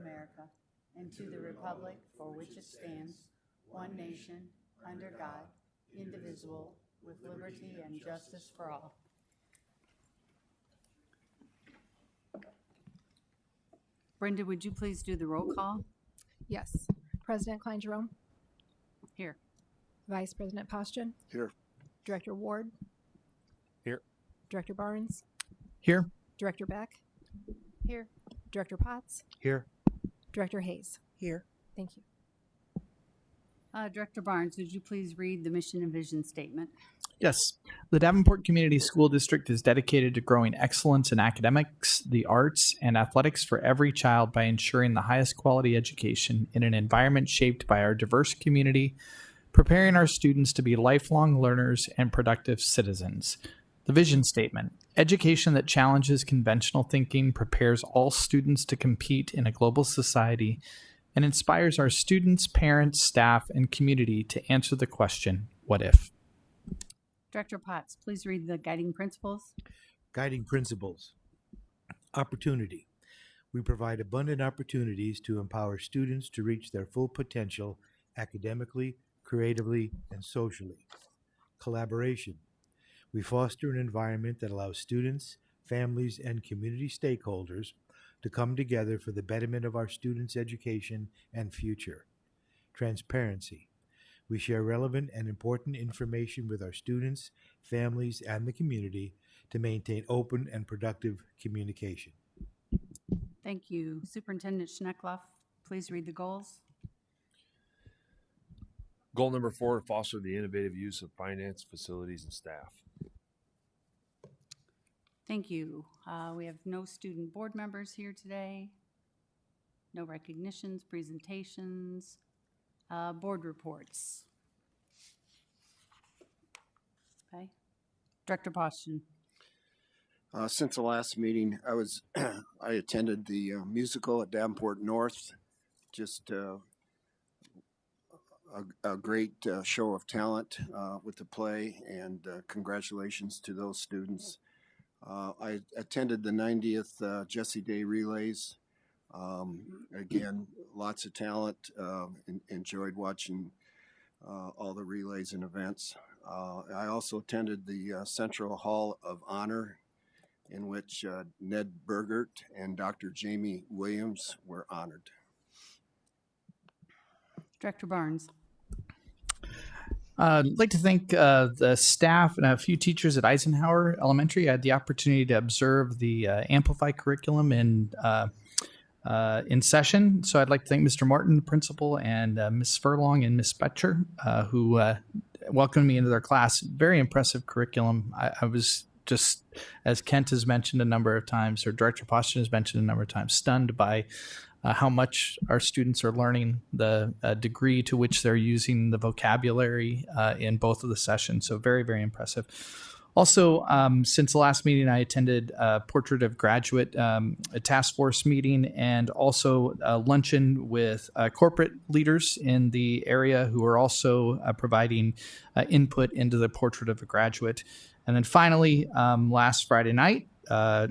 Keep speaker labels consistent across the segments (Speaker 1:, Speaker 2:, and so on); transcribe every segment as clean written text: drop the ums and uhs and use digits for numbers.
Speaker 1: America and to the republic for which it stands, one nation, under God, indivisible, with liberty and justice for all. Brenda, would you please do the roll call?
Speaker 2: Yes. President Klein-Jerome?
Speaker 1: Here.
Speaker 2: Vice President Postian?
Speaker 3: Here.
Speaker 2: Director Ward?
Speaker 3: Here.
Speaker 2: Director Barnes?
Speaker 4: Here.
Speaker 2: Director Beck?
Speaker 1: Here.
Speaker 2: Director Potts?
Speaker 4: Here.
Speaker 2: Director Hayes?
Speaker 5: Here.
Speaker 2: Thank you.
Speaker 1: Director Barnes, would you please read the mission and vision statement?
Speaker 4: Yes. The Davenport Community School District is dedicated to growing excellence in academics, the arts, and athletics for every child by ensuring the highest quality education in an environment shaped by our diverse community, preparing our students to be lifelong learners and productive citizens. The vision statement: education that challenges conventional thinking, prepares all students to compete in a global society, and inspires our students, parents, staff, and community to answer the question, what if?
Speaker 1: Director Potts, please read the guiding principles.
Speaker 5: Guiding principles. Opportunity. We provide abundant opportunities to empower students to reach their full potential academically, creatively, and socially. Collaboration. We foster an environment that allows students, families, and community stakeholders to come together for the betterment of our students' education and future. Transparency. We share relevant and important information with our students, families, and the community to maintain open and productive communication.
Speaker 1: Thank you. Superintendent Schneckloff, please read the goals.
Speaker 3: Goal number 4, foster the innovative use of finance, facilities, and staff.
Speaker 1: Thank you. We have no student board members here today. No recognitions, presentations, board reports. Okay. Director Postian.
Speaker 6: Since the last meeting, I attended the musical at Davenport North. Just a great show of talent with the play, and congratulations to those students. I attended the 90th Jesse Day Relays. Again, lots of talent. Enjoyed watching all the relays and events. I also attended the Central Hall of Honor, in which Ned Bergert and Dr. Jamie Williams were honored.
Speaker 1: Director Barnes.
Speaker 4: I'd like to thank the staff and a few teachers at Eisenhower Elementary. I had the opportunity to observe the Amplify curriculum in session. So I'd like to thank Mr. Martin, the principal, and Ms. Furlong and Ms. Betcher, who welcomed me into their class. Very impressive curriculum. I was just, as Kent has mentioned a number of times, or Director Postian has mentioned a number of times, stunned by how much our students are learning, the degree to which they're using the vocabulary in both of the sessions. So very, very impressive. Also, since the last meeting, I attended a Portrait of Graduate, a task force meeting, and also a luncheon with corporate leaders in the area who are also providing input into the Portrait of a Graduate. And then finally, last Friday night, I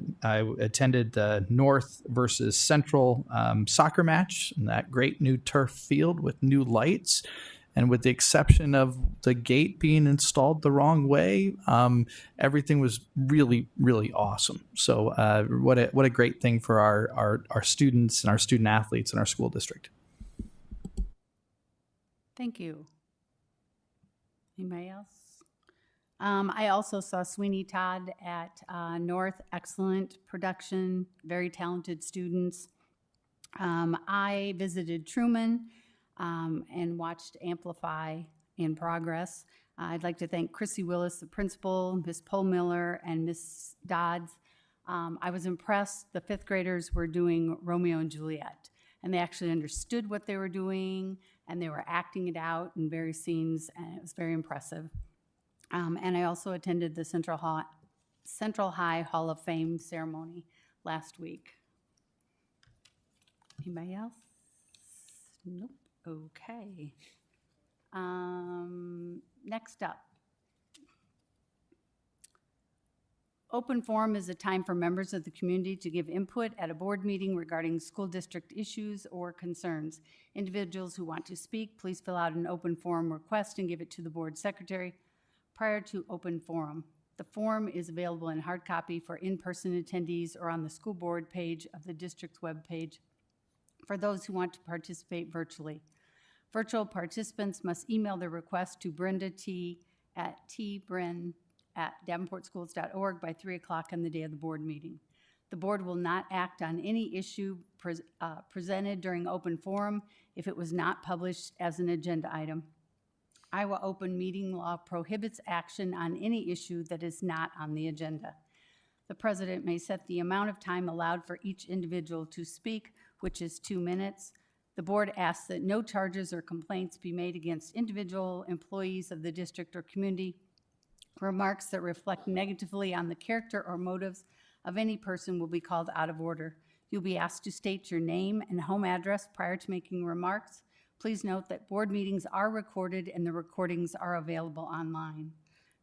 Speaker 4: attended the North versus Central soccer match in that great new turf field with new lights. And with the exception of the gate being installed the wrong way, everything was really, really awesome. So what a great thing for our students and our student athletes in our school district.
Speaker 1: Thank you. Anybody else? I also saw Sweeney Todd at North. Excellent production, very talented students. I visited Truman and watched Amplify in progress. I'd like to thank Chrissy Willis, the principal, Ms. Pohlmiller, and Ms. Dodds. I was impressed. The fifth graders were doing Romeo and Juliet, and they actually understood what they were doing, and they were acting it out in various scenes, and it was very impressive. And I also attended the Central High Hall of Fame ceremony last week. Anybody else? Nope. Okay. Next up. Open forum is a time for members of the community to give input at a board meeting regarding school district issues or concerns. Individuals who want to speak, please fill out an open forum request and give it to the board secretary prior to open forum. The form is available in hard copy for in-person attendees or on the school board page of the district's webpage for those who want to participate virtually. Virtual participants must email their request to Brenda T. at tbren@davenportschools.org by 3 o'clock on the day of the board meeting. The board will not act on any issue presented during open forum if it was not published as an agenda item. Iowa open meeting law prohibits action on any issue that is not on the agenda. The president may set the amount of time allowed for each individual to speak, which is 2 minutes. The board asks that no charges or complaints be made against individual employees of the district or community. Remarks that reflect negatively on the character or motives of any person will be called out of order. You'll be asked to state your name and home address prior to making remarks. Please note that board meetings are recorded and the recordings are available online.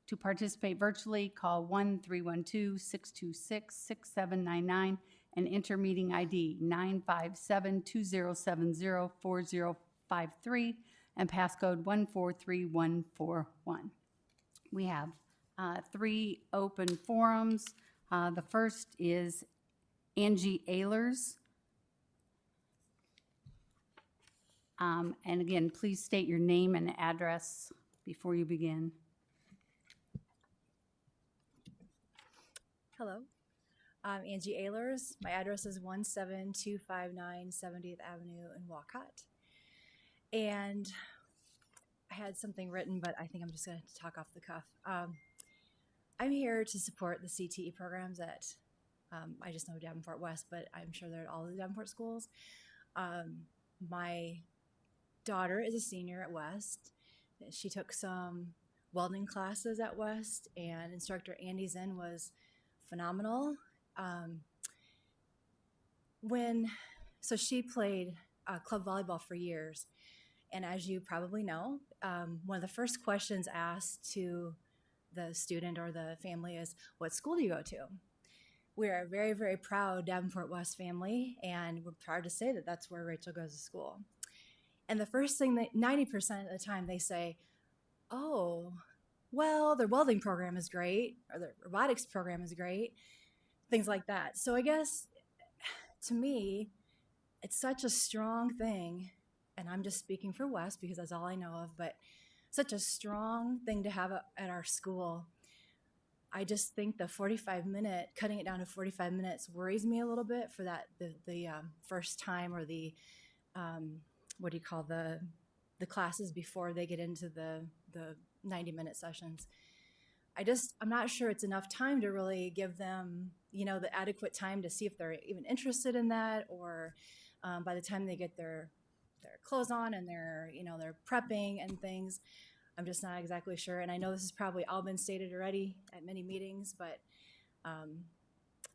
Speaker 1: To participate virtually, call 1-312-626-6799 and enter meeting ID 957-2070-4053 and passcode 143141. We have 3 open forums. The first is Angie Ehlers. And again, please state your name and address before you begin.
Speaker 7: Hello, I'm Angie Ehlers. My address is 17259 70th Avenue in Walcott. And I had something written, but I think I'm just going to talk off the cuff. I'm here to support the CTE programs at, I just know Davenport West, but I'm sure they're at all the Davenport schools. My daughter is a senior at West. She took some welding classes at West, and instructor Andy Zinn was phenomenal. So she played club volleyball for years. And as you probably know, one of the first questions asked to the student or the family is, what school do you go to? We're a very, very proud Davenport West family, and we're proud to say that that's where Rachel goes to school. And the first thing that 90% of the time they say, oh, well, their welding program is great, or their robotics program is great, things like that. So I guess, to me, it's such a strong thing, and I'm just speaking for West because that's all I know of, but such a strong thing to have at our school. I just think the 45-minute, cutting it down to 45 minutes worries me a little bit for that, the first time, or the, what do you call the classes before they get into the 90-minute sessions. I'm not sure it's enough time to really give them, the adequate time to see if they're even interested in that, or by the time they get their clothes on and they're prepping and things. I'm just not exactly sure. And I know this has probably all been stated already at many meetings, but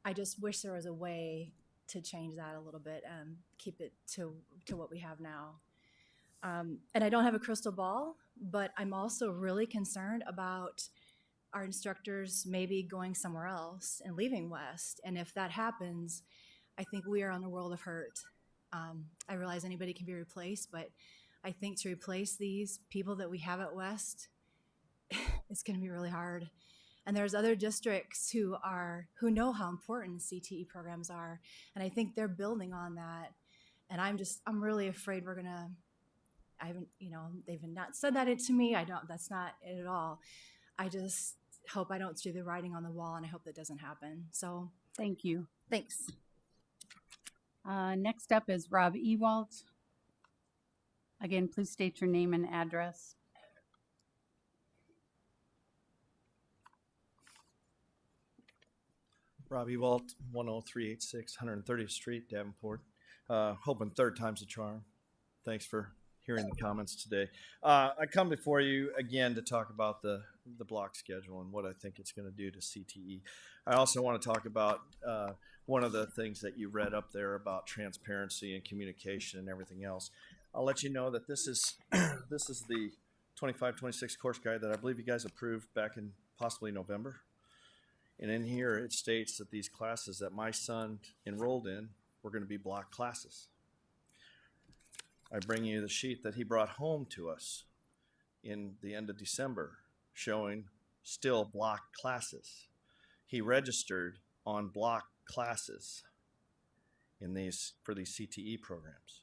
Speaker 7: I just wish there was a way to change that a little bit and keep it to what we have now. And I don't have a crystal ball, but I'm also really concerned about our instructors maybe going somewhere else and leaving West. And if that happens, I think we are on a world of hurt. I realize anybody can be replaced, but I think to replace these people that we have at West, it's going to be really hard. And there's other districts who know how important CTE programs are, and I think they're building on that. And I'm really afraid they've not said that to me. That's not it at all. I just hope I don't see the writing on the wall, and I hope that doesn't happen. So
Speaker 1: Thank you.
Speaker 7: thanks.
Speaker 1: Next up is Rob Ewalt. Again, please state your name and address.
Speaker 8: Robbie Walt, 10386 130th Street, Davenport. Hoping third time's a charm. Thanks for hearing the comments today. I come before you again to talk about the block schedule and what I think it's going to do to CTE. I also want to talk about one of the things that you read up there about transparency and communication and everything else. I'll let you know that this is the 25-26 course guide that I believe you guys approved back in possibly November. And in here, it states that these classes that my son enrolled in were going to be block classes. I bring you the sheet that he brought home to us in the end of December, showing still block classes. He registered on block classes for these CTE programs.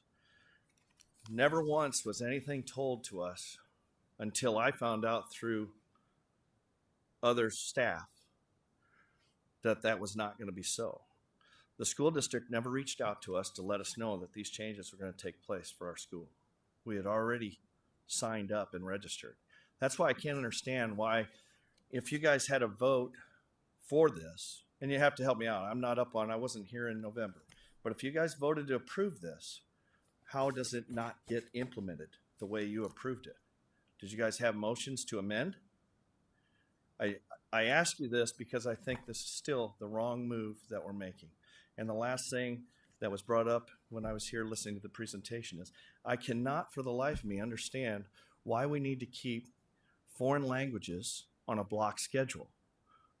Speaker 8: Never once was anything told to us until I found out through other staff that that was not going to be so. The school district never reached out to us to let us know that these changes were going to take place for our school. We had already signed up and registered. That's why I can't understand why, if you guys had a vote for this, and you have to help me out, I wasn't here in November, but if you guys voted to approve this, how does it not get implemented the way you approved it? Did you guys have motions to amend? I ask you this because I think this is still the wrong move that we're making. And the last thing that was brought up when I was here listening to the presentation is I cannot for the life of me understand why we need to keep foreign languages on a block schedule.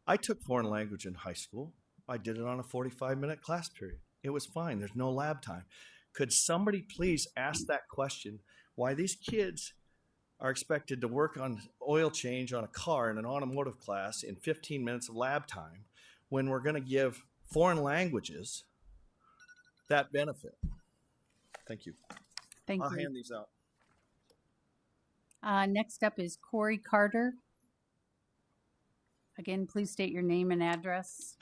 Speaker 8: I took foreign language in high school. I did it on a 45-minute class period. It was fine. There's no lab time. Could somebody please ask that question, why these kids are expected to work on oil change on a car in an automotive class in 15 minutes of lab time when we're going to give foreign languages that benefit? Thank you.
Speaker 1: Thank
Speaker 8: I'll
Speaker 1: you.
Speaker 8: hand these out.
Speaker 1: Next up is Corey Carter. Again, please state your name and address.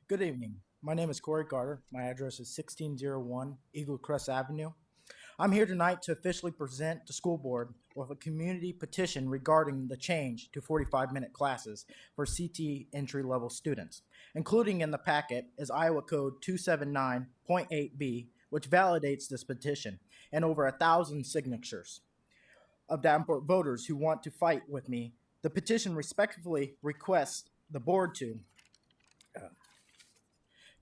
Speaker 9: Good evening. My name is Corey Carter. My address is 1601 Eagle Crest Avenue. I'm here tonight to officially present the school board with a community petition regarding the change to 45-minute classes for CTE entry-level students. Including in the packet is Iowa Code 279.8B, which validates this petition, and over 1,000 signatures of Davenport voters who want to fight with me. The petition respectfully requests the board to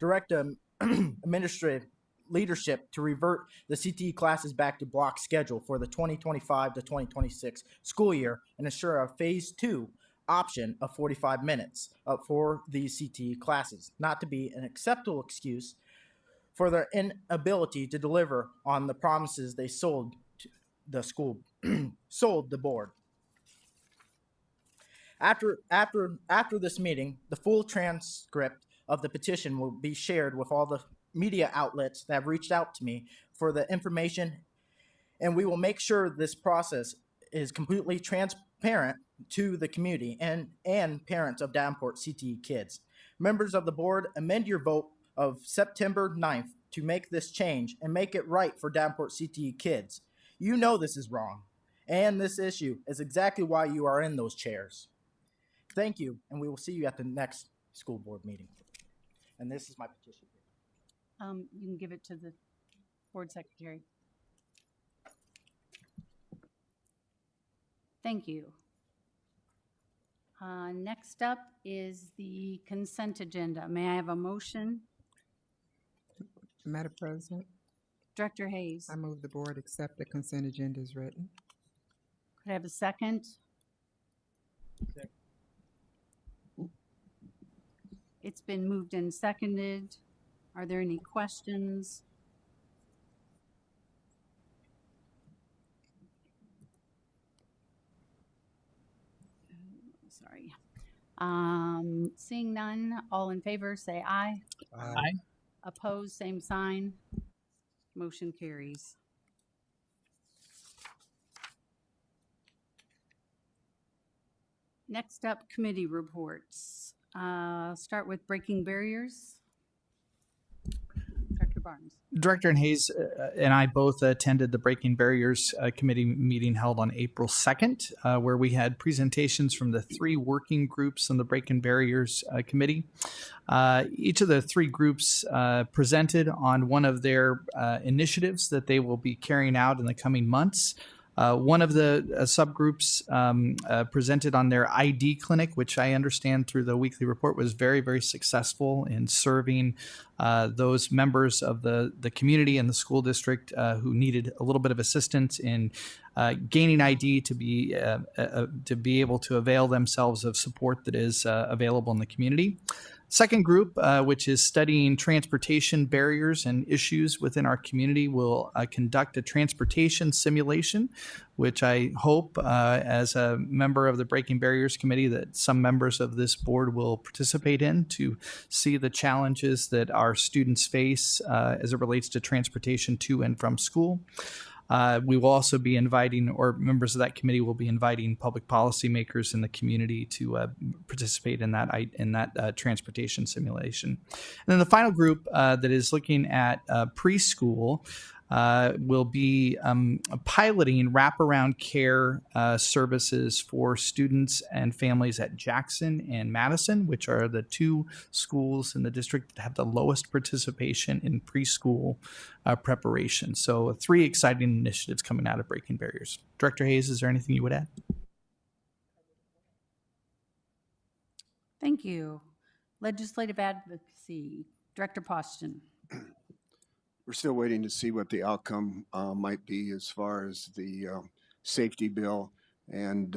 Speaker 9: direct administrative leadership to revert the CTE classes back to block schedule for the 2025 to 2026 school year and ensure a phase 2 option of 45 minutes for these CTE classes, not to be an acceptable excuse for their inability to deliver on the promises they sold to the school, sold the board. After this meeting, the full transcript of the petition will be shared with all the media outlets that have reached out to me for the information, and we will make sure this process is completely transparent to the community and parents of Davenport CTE kids. Members of the board, amend your vote of September 9th to make this change and make it right for Davenport CTE kids. You know this is wrong, and this issue is exactly why you are in those chairs. Thank you, and we will see you at the next school board meeting. And this is my petition.
Speaker 1: You can give it to the board secretary. Thank you. Next up is the consent agenda. May I have a motion?
Speaker 10: Madam President,
Speaker 1: Director Hayes,
Speaker 10: I move the board accept the consent agenda as written.
Speaker 1: could I have a second? It's been moved and seconded. Are there any questions? Sorry. Seeing none, all in favor, say aye.
Speaker 4: Aye.
Speaker 1: Opposed, same sign. Motion carries. Next up, committee reports. Start with breaking barriers. Director Barnes.
Speaker 4: Director and Hayes and I both attended the Breaking Barriers Committee meeting held on April 2nd, where we had presentations from the 3 working groups on the Breaking Barriers Committee. Each of the 3 groups presented on one of their initiatives that they will be carrying out in the coming months. One of the subgroups presented on their ID clinic, which I understand through the weekly report was very, very successful in serving those members of the community and the school district who needed a little bit of assistance in gaining ID to be able to avail themselves of support that is available in the community. Second group, which is studying transportation barriers and issues within our community, will conduct a transportation simulation, which I hope, as a member of the Breaking Barriers Committee, that some members of this board will participate in to see the challenges that our students face as it relates to transportation to and from school. We will also be inviting, or members of that committee will be inviting, public policymakers in the community to participate in that transportation simulation. And then the final group that is looking at preschool will be piloting wraparound care services for students and families at Jackson and Madison, which are the two schools in the district that have the lowest participation in preschool preparation. So 3 exciting initiatives coming out of Breaking Barriers. Director Hayes, is there anything you would add?
Speaker 1: Thank you. Legislative advocacy, Director Poston.
Speaker 6: We're still waiting to see what the outcome might be as far as the safety bill. And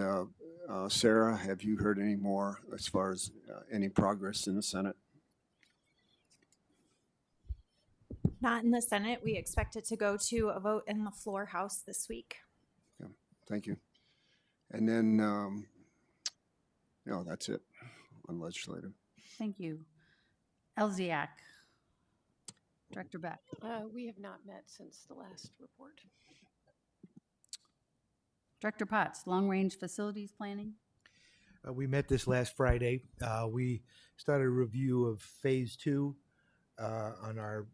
Speaker 6: Sarah, have you heard any more as far as any progress in the Senate?
Speaker 11: Not in the Senate. We expect it to go to a vote in the floor house this week.
Speaker 6: Okay, thank you. And then, no, that's it on legislative.
Speaker 1: Thank you. Elziak. Director Beck.
Speaker 2: We have not met since the last report.
Speaker 1: Director Potts, Long Range Facilities Planning.
Speaker 5: We met this last Friday. We started a review of phase 2 on our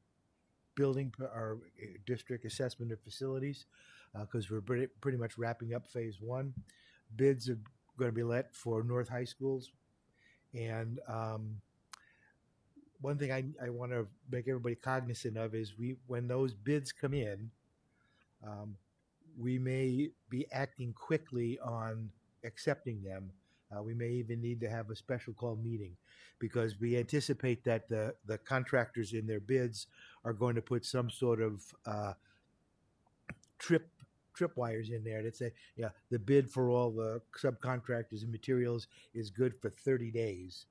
Speaker 5: our district assessment of facilities, because we're pretty much wrapping up phase 1. Bids are going to be let for North High Schools. And one thing I want to make everybody cognizant of is when those bids come in, we may be acting quickly on accepting them. We may even need to have a special call meeting, because we anticipate that the contractors in their bids are going to put some sort of tripwires in there that say, yeah, the bid for all the subcontractors and materials is good for 30 days.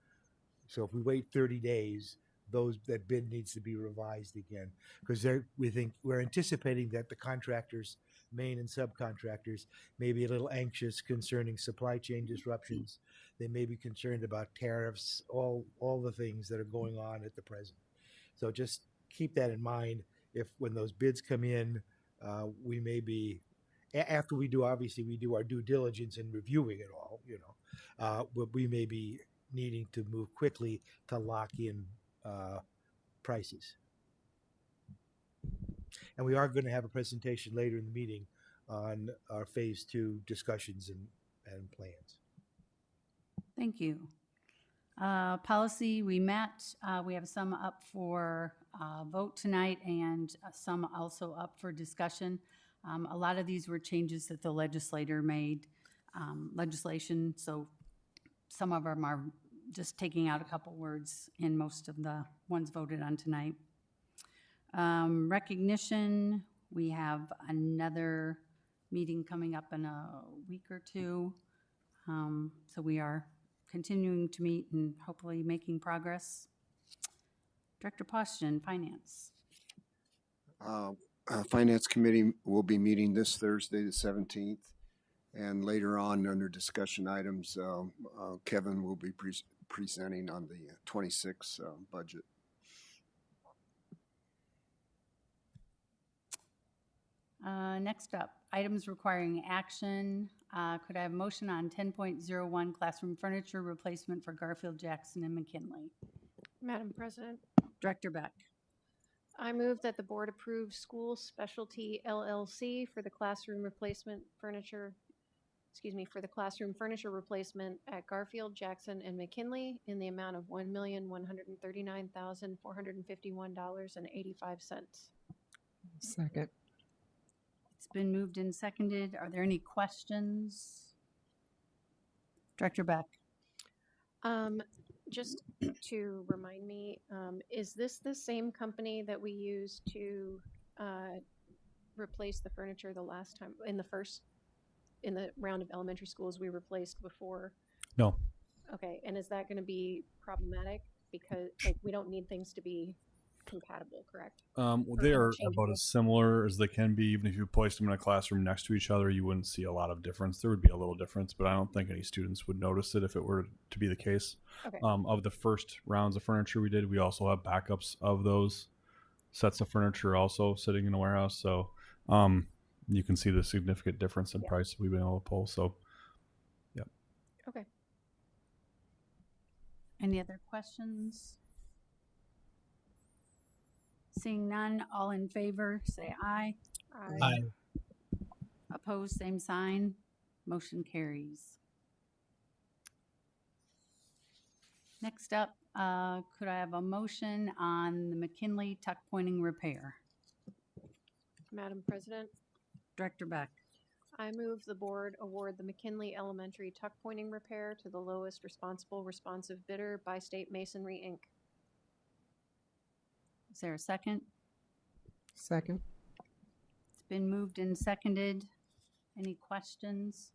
Speaker 5: So if we wait 30 days, that bid needs to be revised again, because we're anticipating that the contractors, main and subcontractors, may be a little anxious concerning supply chain disruptions. They may be concerned about tariffs, all the things that are going on at the present. So just keep that in mind. When those bids come in, we may be, after we do our due diligence in reviewing it all, but we may be needing to move quickly to lock in prices. And we are going to have a presentation later in the meeting on our phase 2 discussions and plans.
Speaker 1: Thank you. Policy, we met. We have some up for vote tonight and some also up for discussion. A lot of these were changes that the legislator made, legislation, so some of them are just taking out a couple words in most of the ones voted on tonight. Recognition, we have another meeting coming up in a week or two. So we are continuing to meet and hopefully making progress. Director Poston, Finance.
Speaker 6: Finance Committee will be meeting this Thursday, the 17th. And later on, under discussion items, Kevin will be presenting on the 26 budget.
Speaker 1: Next up, items requiring action. Could I have a motion on 10.01 classroom furniture replacement for Garfield, Jackson, and McKinley?
Speaker 2: Madam President,
Speaker 1: Director Beck.
Speaker 2: I move that the board approve School Specialty LLC for the classroom furniture replacement at Garfield, Jackson, and McKinley in the amount of $1,139,451.85.
Speaker 10: Second.
Speaker 1: It's been moved and seconded. Are there any questions? Director Beck?
Speaker 2: Just to remind me, is this the same company that we used to replace the furniture the last time in the round of elementary schools we replaced before?
Speaker 12: No.
Speaker 2: Okay, and is that going to be problematic because like we don't need things to be compatible, correct?
Speaker 12: They are about
Speaker 2: interchangeable.
Speaker 12: as similar as they can be. Even if you placed them in a classroom next to each other, you wouldn't see a lot of difference. There would be a little difference, but I don't think any students would notice it if it were to be the case.
Speaker 2: Okay.
Speaker 12: Of the first rounds of furniture we did, we also have backups of those sets of furniture also sitting in a warehouse. So you can see the significant difference in price we've been able to pull. So, yeah.
Speaker 2: Okay.
Speaker 1: Any other questions? Seeing none, all in favor, say aye.
Speaker 2: Aye.
Speaker 1: Opposed, same sign. Motion carries. Next up, could I have a motion on the McKinley tuck pointing repair?
Speaker 2: Madam President,
Speaker 1: Director Beck?
Speaker 2: I move the board award the McKinley Elementary tuck pointing repair to the lowest responsive bidder by State Masonry, Inc.
Speaker 1: Is there a second?
Speaker 10: Second.
Speaker 1: It's been moved and seconded. Any questions?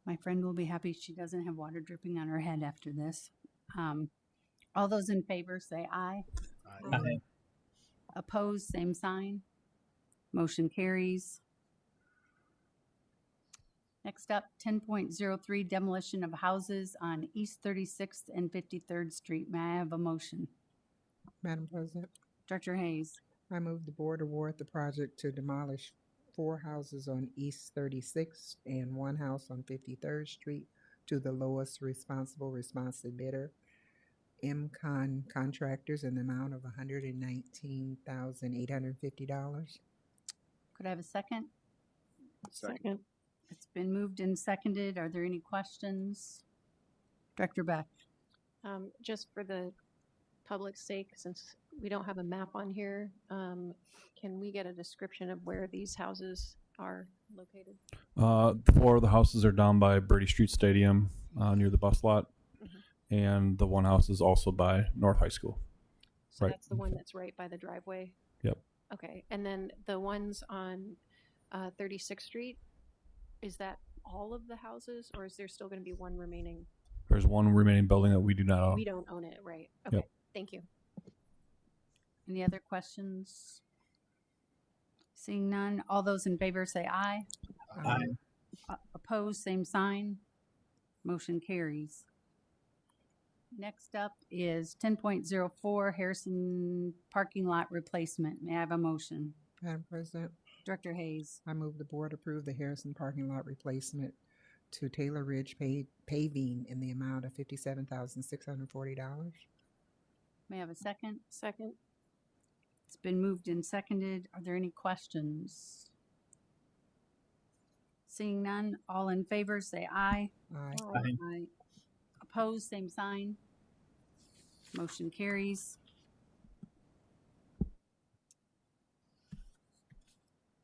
Speaker 1: My friend will be happy she doesn't have water dripping on her head after this. All those in favor say aye.
Speaker 10: Aye.
Speaker 1: Opposed, same sign. Motion carries. Next up, 10.03 demolition of houses on East 36th and 53rd Street. May I have a motion?
Speaker 10: Madam President,
Speaker 1: Director Hayes?
Speaker 10: I move the board award the project to demolish 4 houses on East 36th and 1 house on 53rd Street to the lowest responsive bidder, MCon Contractors, in the amount of $119,850.
Speaker 1: Could I have a second?
Speaker 2: Second.
Speaker 1: It's been moved and seconded. Are there any questions? Director Beck?
Speaker 2: Just for the public's sake, since we don't have a map on here, can we get a description of where these houses are located?
Speaker 12: 4 of the houses are down by Brady Street Stadium near the bus lot. And the 1 house is also by North High School.
Speaker 2: So
Speaker 12: Right.
Speaker 2: that's the one that's right by the driveway?
Speaker 12: Yep.
Speaker 2: Okay, and then the ones on 36th Street, is that all of the houses, or is there still going to be one remaining?
Speaker 12: There's 1 remaining building that we do not own.
Speaker 2: We don't own it, right? Okay,
Speaker 12: Yep.
Speaker 2: thank you.
Speaker 1: Any other questions? Seeing none, all those in favor say aye.
Speaker 10: Aye.
Speaker 1: Opposed, same sign. Motion carries. Next up is 10.04 Harrison parking lot replacement. May I have a motion?
Speaker 10: Madam President,
Speaker 1: Director Hayes?
Speaker 10: I move the board approve the Harrison parking lot replacement to Taylor Ridge Paving in the amount of $57,640.
Speaker 1: May I have a second?
Speaker 2: Second.
Speaker 1: It's been moved and seconded. Are there any questions? Seeing none, all in favor say aye.
Speaker 10: Aye.
Speaker 1: Aye. Opposed, same sign. Motion carries.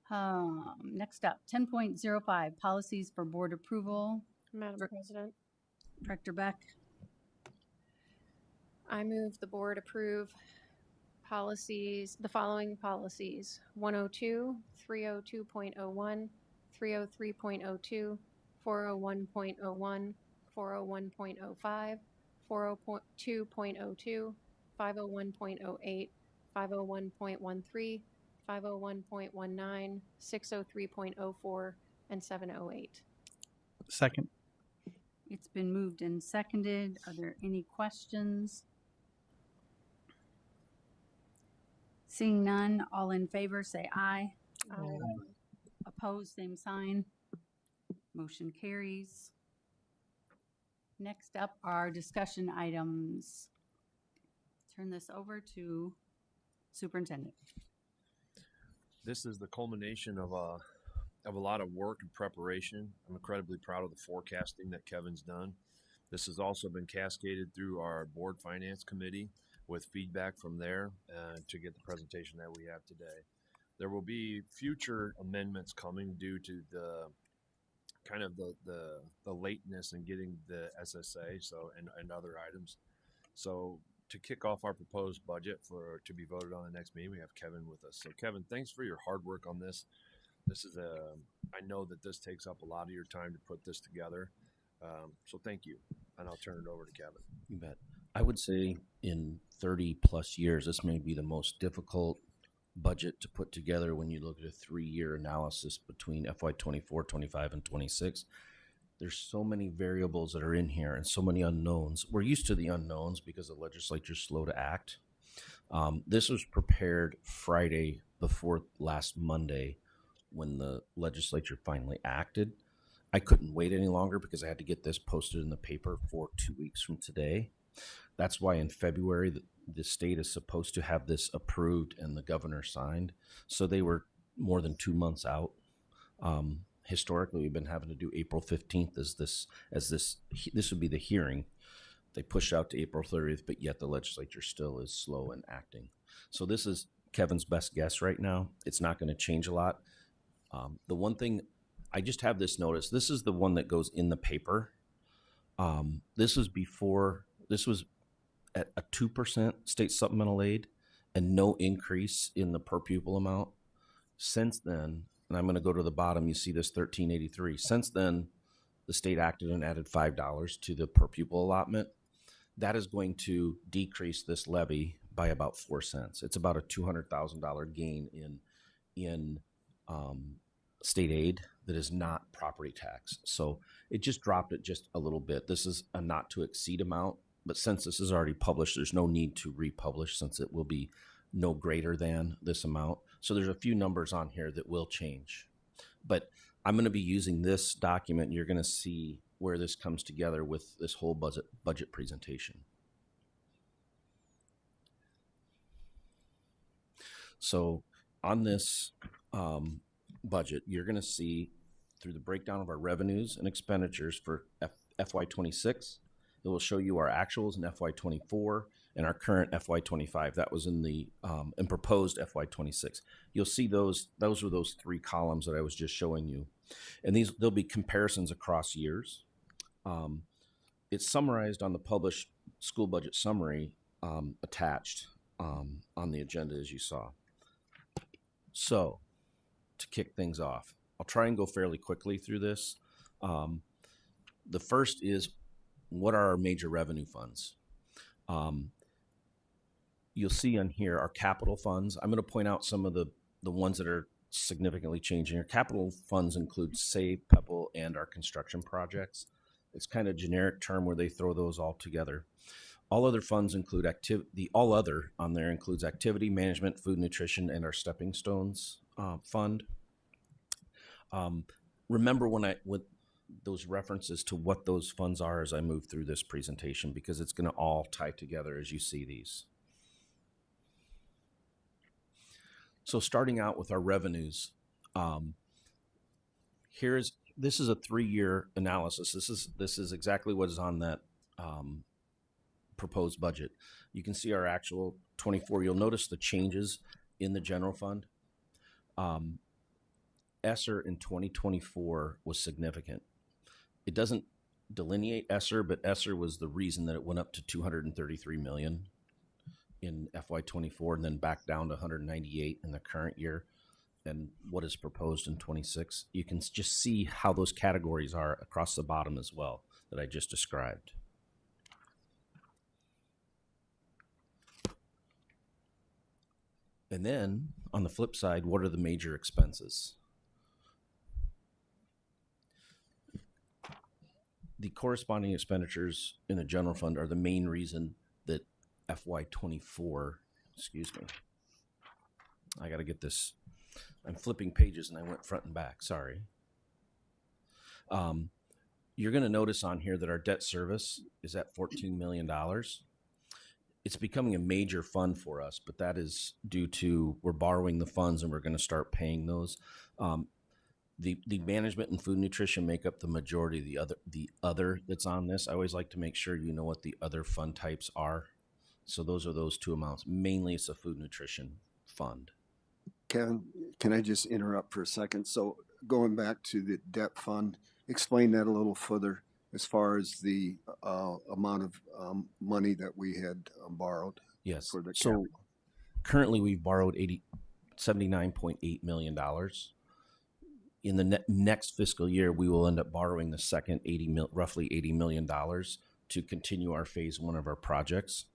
Speaker 1: Next up, 10.05 policies for board approval.
Speaker 2: Madam President,
Speaker 1: Director Beck?
Speaker 2: I move the board approve the following policies: 102, 302.01, 303.02, 401.01, 401.05, 402.02, 501.08, 501.13, 501.19, 603.04, and 708.
Speaker 4: Second.
Speaker 1: It's been moved and seconded. Are there any questions? Seeing none, all in favor say aye.
Speaker 2: Aye.
Speaker 1: Opposed, same sign. Motion carries. Next up are discussion items. Turn this over to Superintendent.
Speaker 3: This is the culmination of a lot of work and preparation. I'm incredibly proud of the forecasting that Kevin's done. This has also been cascaded through our board finance committee with feedback from there to get the presentation that we have today. There will be future amendments coming due to the kind of the lateness in getting the SSA, so and other items. So to kick off our proposed budget to be voted on the next meeting, we have Kevin with us. So Kevin, thanks for your hard work on this. I know that this takes up a lot of your time to put this together. So thank you, and I'll turn it over to Kevin.
Speaker 13: You bet. I would say in 30 plus years, this may be the most difficult budget to put together when you look at a 3-year analysis between FY 24, 25, and 26. There's so many variables that are in here and so many unknowns. We're used to the unknowns because the legislature's slow to act. This was prepared Friday before last Monday when the legislature finally acted. I couldn't wait any longer because I had to get this posted in the paper for 2 weeks from today. That's why in February, the state is supposed to have this approved and the governor signed. So they were more than 2 months out. Historically, we've been having to do April 15th this would be the hearing. They pushed out to April 30th, but yet the legislature still is slow in acting. So this is Kevin's best guess right now. It's not going to change a lot. The one thing, I just have this notice. This is the one that goes in the paper. This was at a 2% state supplemental aid and no increase in the per pupil amount. Since then, and I'm going to go to the bottom, you see this $13.83. Since then, the state acted and added $5 to the per pupil allotment. That is going to decrease this levy by about 4 cents. It's about a $200,000 gain in state aid that is not property tax. So it just dropped it just a little bit. This is a not to exceed amount, but since this is already published, there's no need to republish since it will be no greater than this amount. So there's a few numbers on here that will change. But I'm going to be using this document. You're going to see where this comes together with this whole budget presentation. So on this budget, you're going to see through the breakdown of our revenues and expenditures for FY26, it will show you our actuals in FY24 and our current FY25. That was in the and proposed FY26. You'll see those are those 3 columns that I was just showing you, and there'll be comparisons across years. It's summarized on the published school budget summary attached on the agenda as you saw. So to kick things off, I'll try and go fairly quickly through this. The first is, what are our major revenue funds? You'll see on here our capital funds. I'm going to point out some of the ones that are significantly changing. Our capital funds include SAVE, PEPL, and our construction projects. It's kind of a generic term where they throw those all together. All other funds include the all other on there includes activity, management, food, nutrition, and our stepping stones fund. Remember with those references to what those funds are as I move through this presentation, because it's going to all tie together as you see these. So starting out with our revenues, this is a 3-year analysis. This is exactly what is on that proposed budget. You can see our actual 24. You'll notice the changes in the general fund. ESSER in 2024 was significant. It doesn't delineate ESSER, but ESSER was the reason that it went up to $233 million in FY24 and then back down to 198 in the current year and what is proposed in 26. You can just see how those categories are across the bottom as well that I just described. And then on the flip side, what are the major expenses? The corresponding expenditures in the general fund are the main reason that FY24, excuse me, I got to get this. I'm flipping pages and I went front and back. Sorry. You're going to notice on here that our debt service is at $14 million. It's becoming a major fund for us, but that is due to we're borrowing the funds and we're going to start paying those. The management and food nutrition make up the majority of the other that's on this. I always like to make sure you know what the other fund types are. So those are those 2 amounts. Mainly it's a food nutrition fund.
Speaker 6: Kevin, can I just interrupt for a second? So going back to the debt fund, explain that a little further as far as the amount of money that we had borrowed
Speaker 13: Yes.
Speaker 6: for the
Speaker 13: So
Speaker 6: capital.
Speaker 13: currently we've borrowed $79.8 million. In the next fiscal year, we will end up borrowing the second roughly $80 million to continue our phase one of our projects.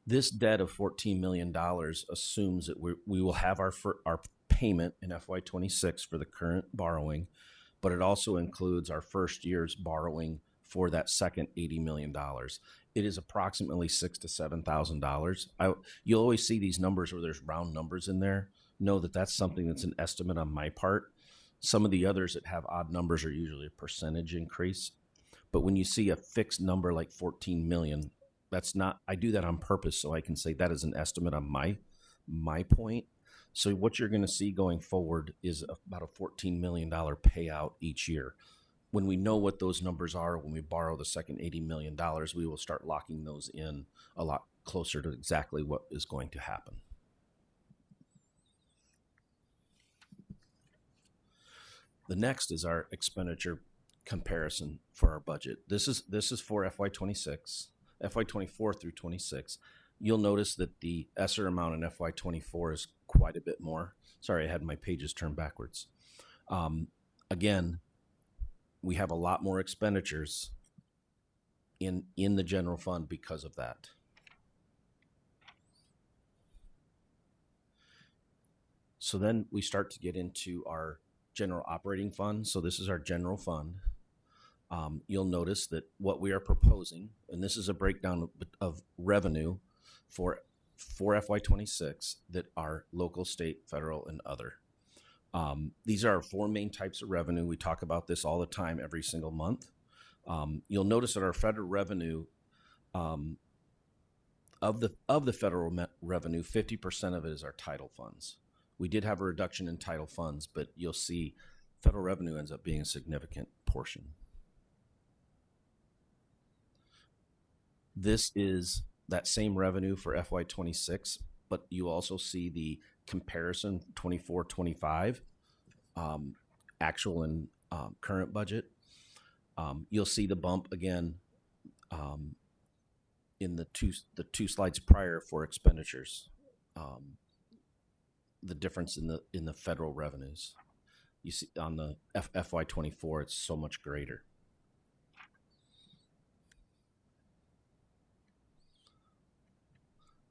Speaker 13: This debt of $14 million assumes that we will have our payment in FY26 for the current borrowing, but it also includes our first year's borrowing for that second $80 million. It is approximately $6,000 to $7,000. You'll always see these numbers where there's round numbers in there. Know that that's something that's an estimate on my part. Some of the others that have odd numbers are usually a percentage increase. But when you see a fixed number like 14 million, that's not, I do that on purpose so I can say that is an estimate on my point. So what you're going to see going forward is about a $14 million payout each year. When we know what those numbers are, when we borrow the second $80 million, we will start locking those in a lot closer to exactly what is going to happen. The next is our expenditure comparison for our budget. This is for FY26, FY24 through 26. You'll notice that the ESSER amount in FY24 is quite a bit more. Sorry, I had my pages turned backwards. Again, we have a lot more expenditures in the general fund because of that. So then we start to get into our general operating fund. So this is our general fund. You'll notice that what we are proposing, and this is a breakdown of revenue for FY26 that are local, state, federal, and other. These are our four main types of revenue. We talk about this all the time, every single month. You'll notice that our federal revenue, of the federal revenue, 50% of it is our title funds. We did have a reduction in title funds, but you'll see federal revenue ends up being a significant portion. This is that same revenue for FY26, but you also see the comparison 24-25, actual and current budget. You'll see the bump again in the two slides prior for expenditures. The difference in the federal revenues. You see on the FY24, it's so much greater.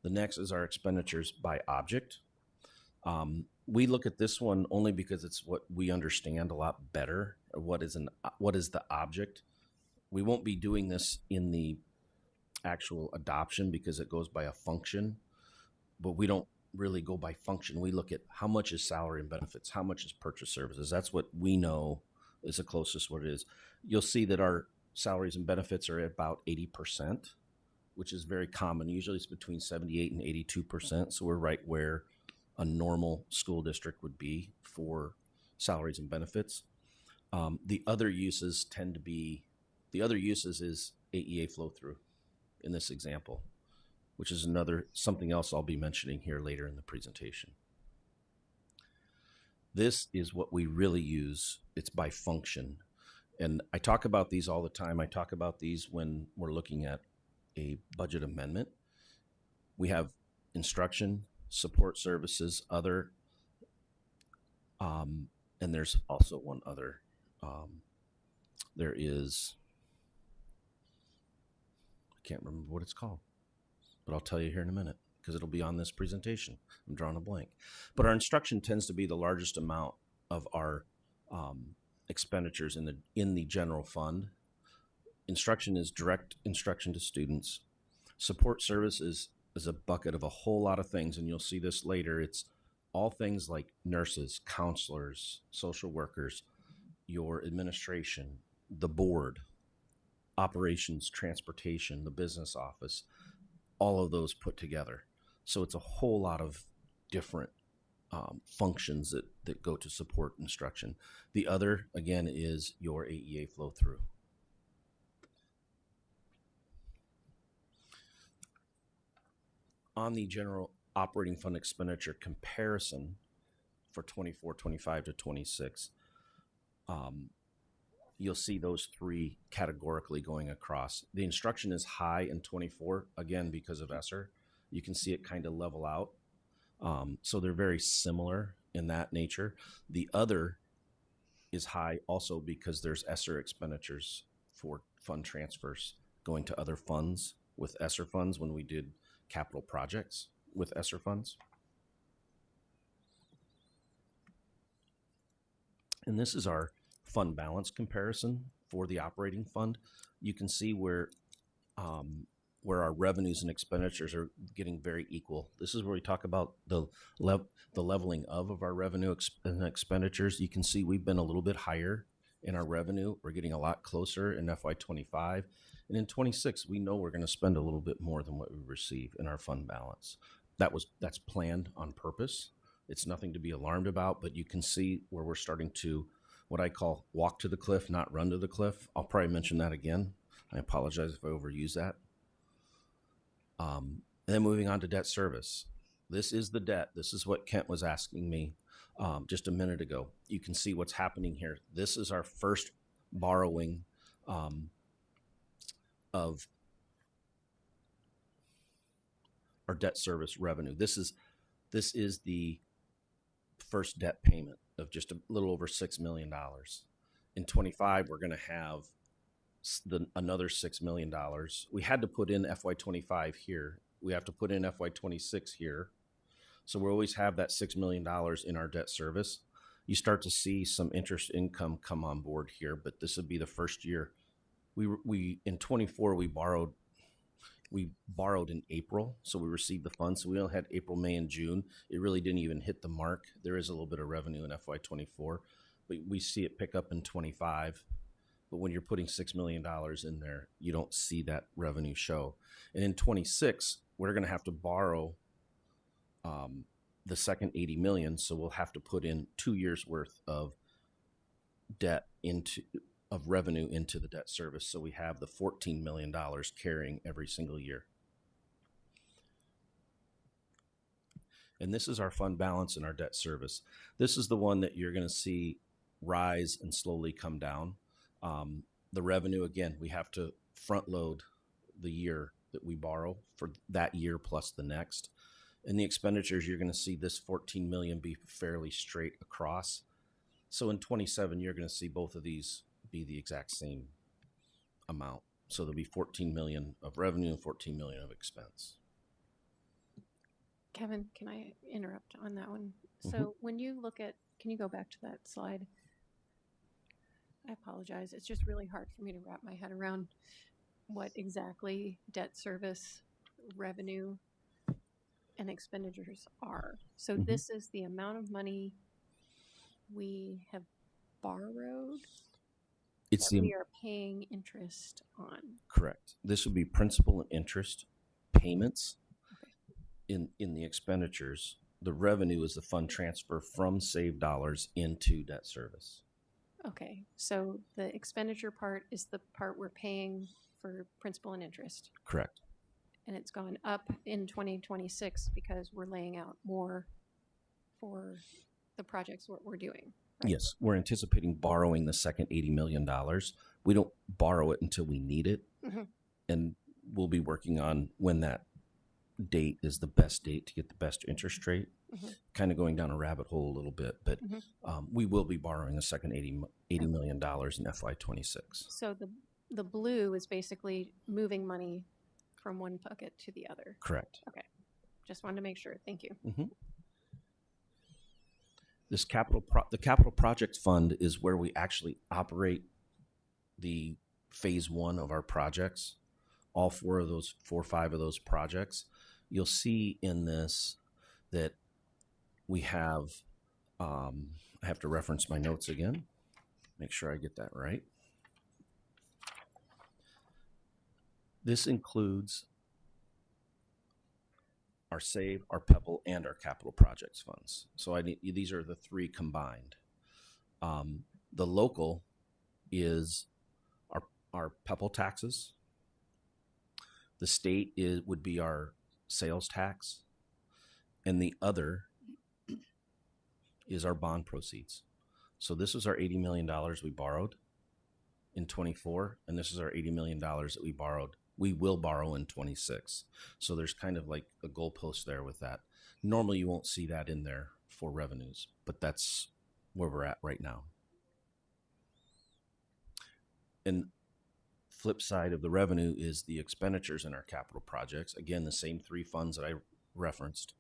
Speaker 13: The next is our expenditures by object. We look at this one only because it's what we understand a lot better. What is the object? We won't be doing this in the actual adoption because it goes by a function, but we don't really go by function. We look at how much is salary and benefits, how much is purchase services. That's what we know is the closest what it is. You'll see that our salaries and benefits are at about 80%, which is very common. Usually it's between 78 and 82%. So we're right where a normal school district would be for salaries and benefits. The other uses is AEA flow through in this example, which is something else I'll be mentioning here later in the presentation. This is what we really use. It's by function. And I talk about these all the time. I talk about these when we're looking at a budget amendment. We have instruction, support services, other, and there's also one other. There is, I can't remember what it's called, but I'll tell you here in a minute because it'll be on this presentation. I'm drawing a blank. But our instruction tends to be the largest amount of our expenditures in the general fund. Instruction is direct instruction to students. Support services is a bucket of a whole lot of things, and you'll see this later. It's all things like nurses, counselors, social workers, your administration, the board, operations, transportation, the business office, all of those put together. So it's a whole lot of different functions that go to support instruction. The other, again, is your AEA flow through. On the general operating fund expenditure comparison, for 24, 25 to 26. You'll see those three categorically going across. The instruction is high in 24, again, because of ESSER. You can see it kind of level out. So they're very similar in that nature. The other is high also because there's ESSER expenditures for fund transfers going to other funds with ESSER funds when we did capital projects with ESSER funds. And this is our fund balance comparison for the operating fund. You can see where our revenues and expenditures are getting very equal. This is where we talk about the leveling of our revenue and expenditures. You can see we've been a little bit higher in our revenue. We're getting a lot closer in FY25. And in 26, we know we're going to spend a little bit more than what we receive in our fund balance. That's planned on purpose. It's nothing to be alarmed about, but you can see where we're starting to, what I call walk to the cliff, not run to the cliff. I'll probably mention that again. I apologize if I overuse that. And then moving on to debt service. This is the debt. This is what Kent was asking me just a minute ago. You can see what's happening here. This is our first borrowing of our debt service revenue. This is the first debt payment of just a little over $6 million. In 25, we're going to have another $6 million. We had to put in FY25 here. We have to put in FY26 here. So we always have that $6 million in our debt service. You start to see some interest income come on board here, but this would be the first year. We in 24 we borrowed in April, so we received the funds. So we only had April, May, and June. It really didn't even hit the mark. There is a little bit of revenue in FY24, but we see it pick up in 25. But when you're putting $6 million in there, you don't see that revenue show. And in 26, we're going to have to borrow the second $80 million. So we'll have to put in 2 years worth of revenue into the debt service. So we have the $14 million carrying every single year. And this is our fund balance and our debt service. This is the one that you're going to see rise and slowly come down. The revenue, again, we have to front load the year that we borrow for that year plus the next. And the expenditures, you're going to see this 14 million be fairly straight across. So in 27, you're going to see both of these be the exact same amount. So there'll be 14 million of revenue and 14 million of expense.
Speaker 2: Kevin, can I interrupt on that one? So when you look at, can you go back to that slide? I apologize. It's just really hard for me to wrap my head around what exactly debt service, revenue, and expenditures are. So this is the amount of money we have borrowed
Speaker 13: It's
Speaker 2: that we are paying interest on.
Speaker 13: Correct. This would be principal and interest payments in the expenditures. The revenue is the fund transfer from saved dollars into debt service.
Speaker 2: Okay, so the expenditure part is the part we're paying for principal and interest.
Speaker 13: Correct.
Speaker 2: And it's gone up in 2026 because we're laying out more for the projects we're doing. Right?
Speaker 13: Yes, we're anticipating borrowing the second $80 million. We don't borrow it until we need it. And we'll be working on when that date is the best date to get the best interest rate. Kind of going down a rabbit hole a little bit, but we will be borrowing a second $80 million in FY26.
Speaker 2: So the blue is basically moving money from one bucket to the other.
Speaker 13: Correct.
Speaker 2: Okay, just wanted to make sure. Thank you.
Speaker 13: This the capital projects fund is where we actually operate the phase one of our projects. All four or five of those projects. You'll see in this that we have, I have to reference my notes again, make sure I get that right. This includes our SAVE, our PEPL, and our capital projects funds. So these are the three combined. The local is our PEPL taxes. The state would be our sales tax. And the other is our bond proceeds. So this is our $80 million we borrowed in 24, and this is our $80 million that we will borrow in 26. So there's kind of like a goalpost there with that. Normally you won't see that in there for revenues, but that's where we're at right now. And flip side of the revenue is the expenditures in our capital projects. Again, the same three funds that I referenced.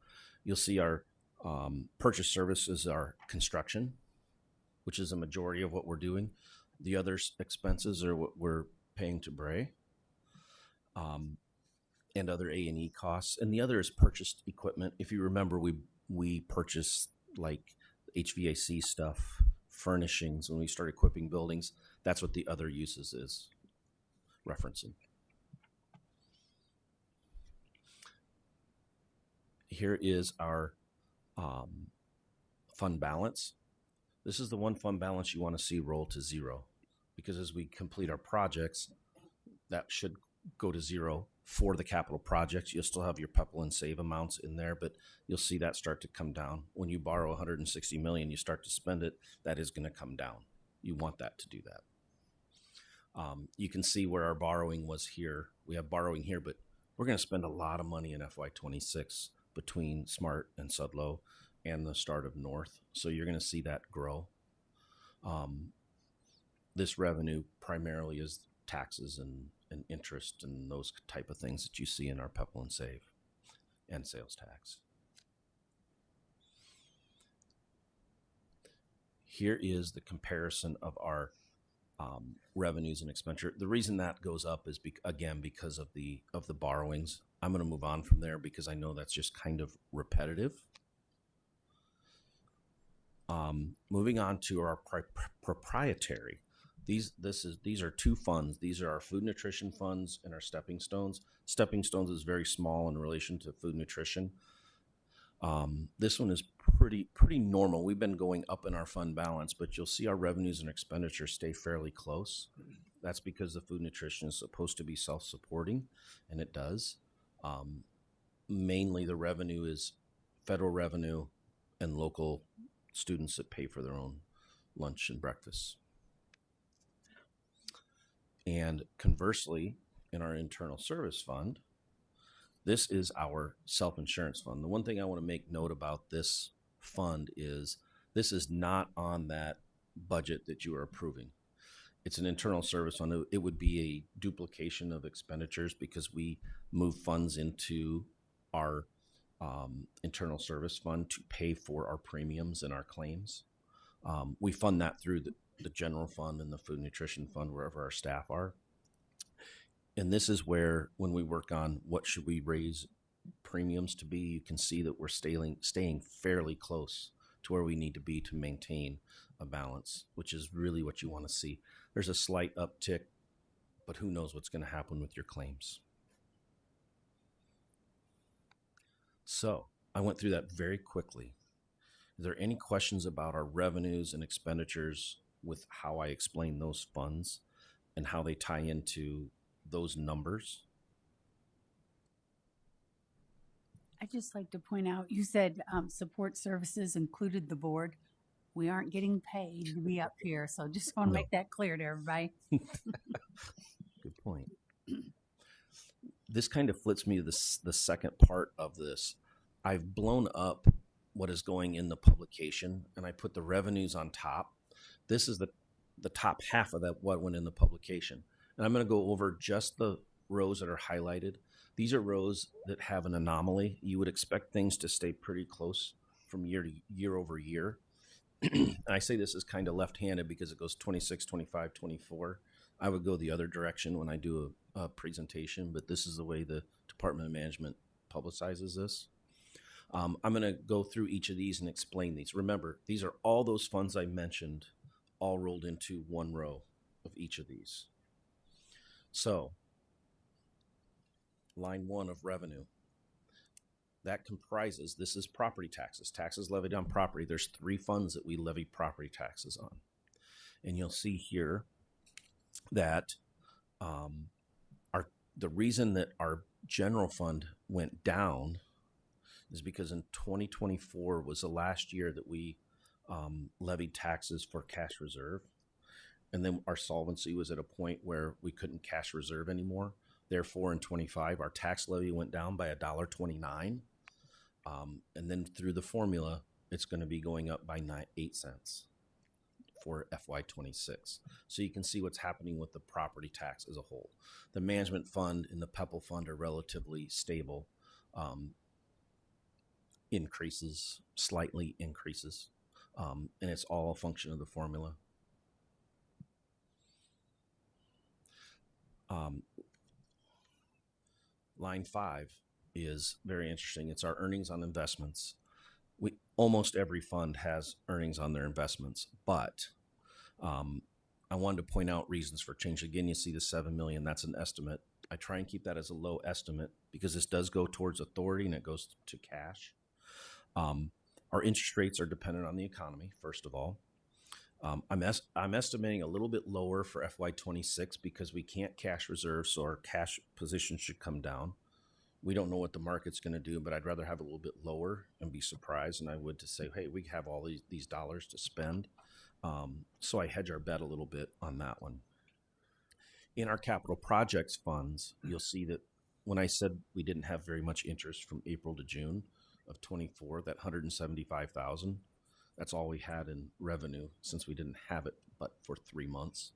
Speaker 13: You'll see our purchase services are construction, which is a majority of what we're doing. The other expenses are what we're paying to Bray, and other A&E costs. And the other is purchased equipment. If you remember, we purchased like HVAC stuff, furnishings when we start equipping buildings. That's what the other uses is referencing. Here is our fund balance. This is the one fund balance you want to see roll to zero, because as we complete our projects, that should go to zero for the capital projects. You'll still have your PEPAL and SAVE amounts in there, but you'll see that start to come down. When you borrow 160 million, you start to spend it, that is going to come down. You want that to do that. You can see where our borrowing was here. We have borrowing here, but we're going to spend a lot of money in FY26 between SMART and Sudlow and the start of North. So you're going to see that grow. This revenue primarily is taxes and interest and those type of things that you see in our PEPAL and SAVE and sales tax. Here is the comparison of our revenues and expenditure. The reason that goes up is again because of the borrowings. I'm going to move on from there because I know that's just kind of repetitive. Moving on to our proprietary. These are two funds. These are our food nutrition funds and our stepping stones. Stepping stones is very small in relation to food nutrition. This one is pretty normal. We've been going up in our fund balance, but you'll see our revenues and expenditures stay fairly close. That's because the food nutrition is supposed to be self-supporting, and it does. Mainly the revenue is federal revenue and local students that pay for their own lunch and breakfast. And conversely, in our internal service fund, this is our self-insurance fund. The one thing I want to make note about this fund is this is not on that budget that you are approving. It's an internal service fund. It would be a duplication of expenditures because we move funds into our internal service fund to pay for our premiums and our claims. We fund that through the general fund and the food nutrition fund, wherever our staff are. And this is where, when we work on what should we raise premiums to be, you can see that we're staying fairly close to where we need to be to maintain a balance, which is really what you want to see. There's a slight uptick, but who knows what's going to happen with your claims. So I went through that very quickly. Are there any questions about our revenues and expenditures with how I explain those funds and how they tie into those numbers?
Speaker 1: I'd just like to point out, you said support services included the board. We aren't getting paid to be up here, so just want to make that clear to everybody.
Speaker 13: Good point. This kind of flips me to the second part of this. I've blown up what is going in the publication, and I put the revenues on top. This is the top half of that, what went in the publication. And I'm going to go over just the rows that are highlighted. These are rows that have an anomaly. You would expect things to stay pretty close from year to year over year. And I say this is kind of left-handed because it goes 26, 25, 24. I would go the other direction when I do a presentation, but this is the way the Department of Management publicizes this. I'm going to go through each of these and explain these. Remember, these are all those funds I mentioned all rolled into one row of each of these. So, line 1 of revenue. That comprises, this is property taxes, taxes levied on property. There's 3 funds that we levy property taxes on. And you'll see here that the reason that our general fund went down is because in 2024 was the last year that we levied taxes for cash reserve. And then our solvency was at a point where we couldn't cash reserve anymore. Therefore, in 25, our tax levy went down by $1.29. And then through the formula, it's going to be going up by 8 cents for FY26. So you can see what's happening with the property tax as a whole. The management fund and the PEPL fund are relatively stable. Increases, slightly increases. And it's all a function of the formula. Line 5 is very interesting. It's our earnings on investments. Almost every fund has earnings on their investments, but I wanted to point out reasons for change. Again, you see the $7 million, that's an estimate. I try and keep that as a low estimate because this does go towards authority and it goes to cash. Our interest rates are dependent on the economy, first of all. I'm estimating a little bit lower for FY26 because we can't cash reserve, so our cash position should come down. We don't know what the market's going to do, but I'd rather have a little bit lower and be surprised than I would to say, hey, we have all these dollars to spend. So I hedge our bet a little bit on that one. In our capital projects funds, you'll see that when I said we didn't have very much interest from April to June of 24, that 175,000, that's all we had in revenue since we didn't have it but for 3 months.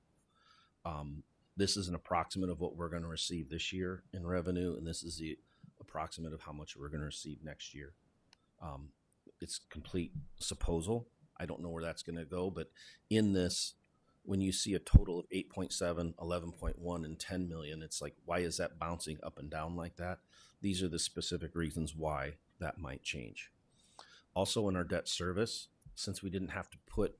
Speaker 13: This is an approximate of what we're going to receive this year in revenue, and this is the approximate of how much we're going to receive next year. It's complete supposal. I don't know where that's going to go, but in this, when you see a total of 8.7, 11.1, and 10 million, it's like, why is that bouncing up and down like that? These are the specific reasons why that might change. Also in our debt service, since we didn't have to put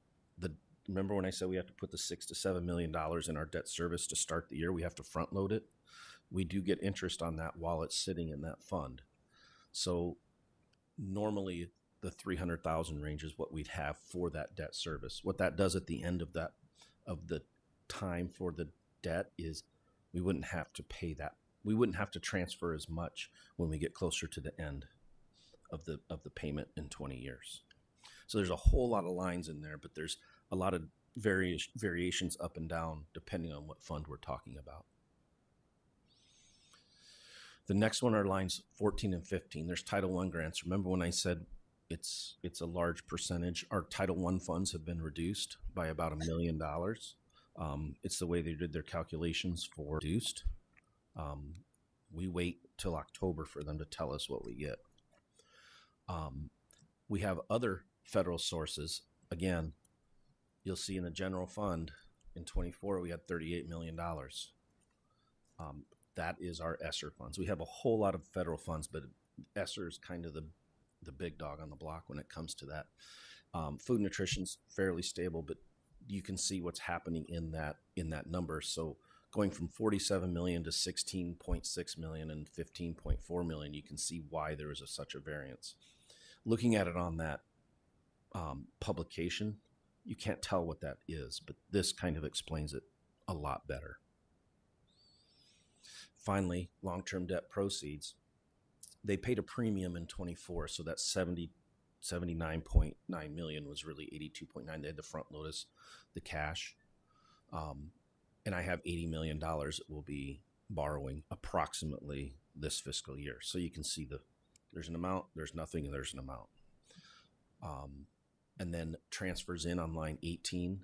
Speaker 13: remember when I said we have to put the $6 to $7 million in our debt service to start the year, we have to front load it. We do get interest on that while it's sitting in that fund. So normally the 300,000 range is what we'd have for that debt service. What that does at the end of the time for the debt is we wouldn't have to pay that. We wouldn't have to transfer as much when we get closer to the end of the payment in 20 years. So there's a whole lot of lines in there, but there's a lot of variations up and down depending on what fund we're talking about. The next one are lines 14 and 15. There's Title I grants. Remember when I said it's a large percentage? Our Title I funds have been reduced by about $1 million. It's the way they did their calculations for reduced. We wait till October for them to tell us what we get. We have other federal sources. Again, you'll see in the general fund in 24, we had $38 million. That is our ESSER funds. We have a whole lot of federal funds, but ESSER is kind of the big dog on the block when it comes to that. Food nutrition's fairly stable, but you can see what's happening in that number. So going from 47 million to 16.6 million and 15.4 million, you can see why there is such a variance. Looking at it on that publication, you can't tell what that is, but this kind of explains it a lot better. Finally, long-term debt proceeds. They paid a premium in 24, so that 79.9 million was really 82.9. They had to front load us the cash. And I have $80 million that we'll be borrowing approximately this fiscal year. So you can see there's an amount, there's nothing, and there's an amount. And then transfers in on line 18.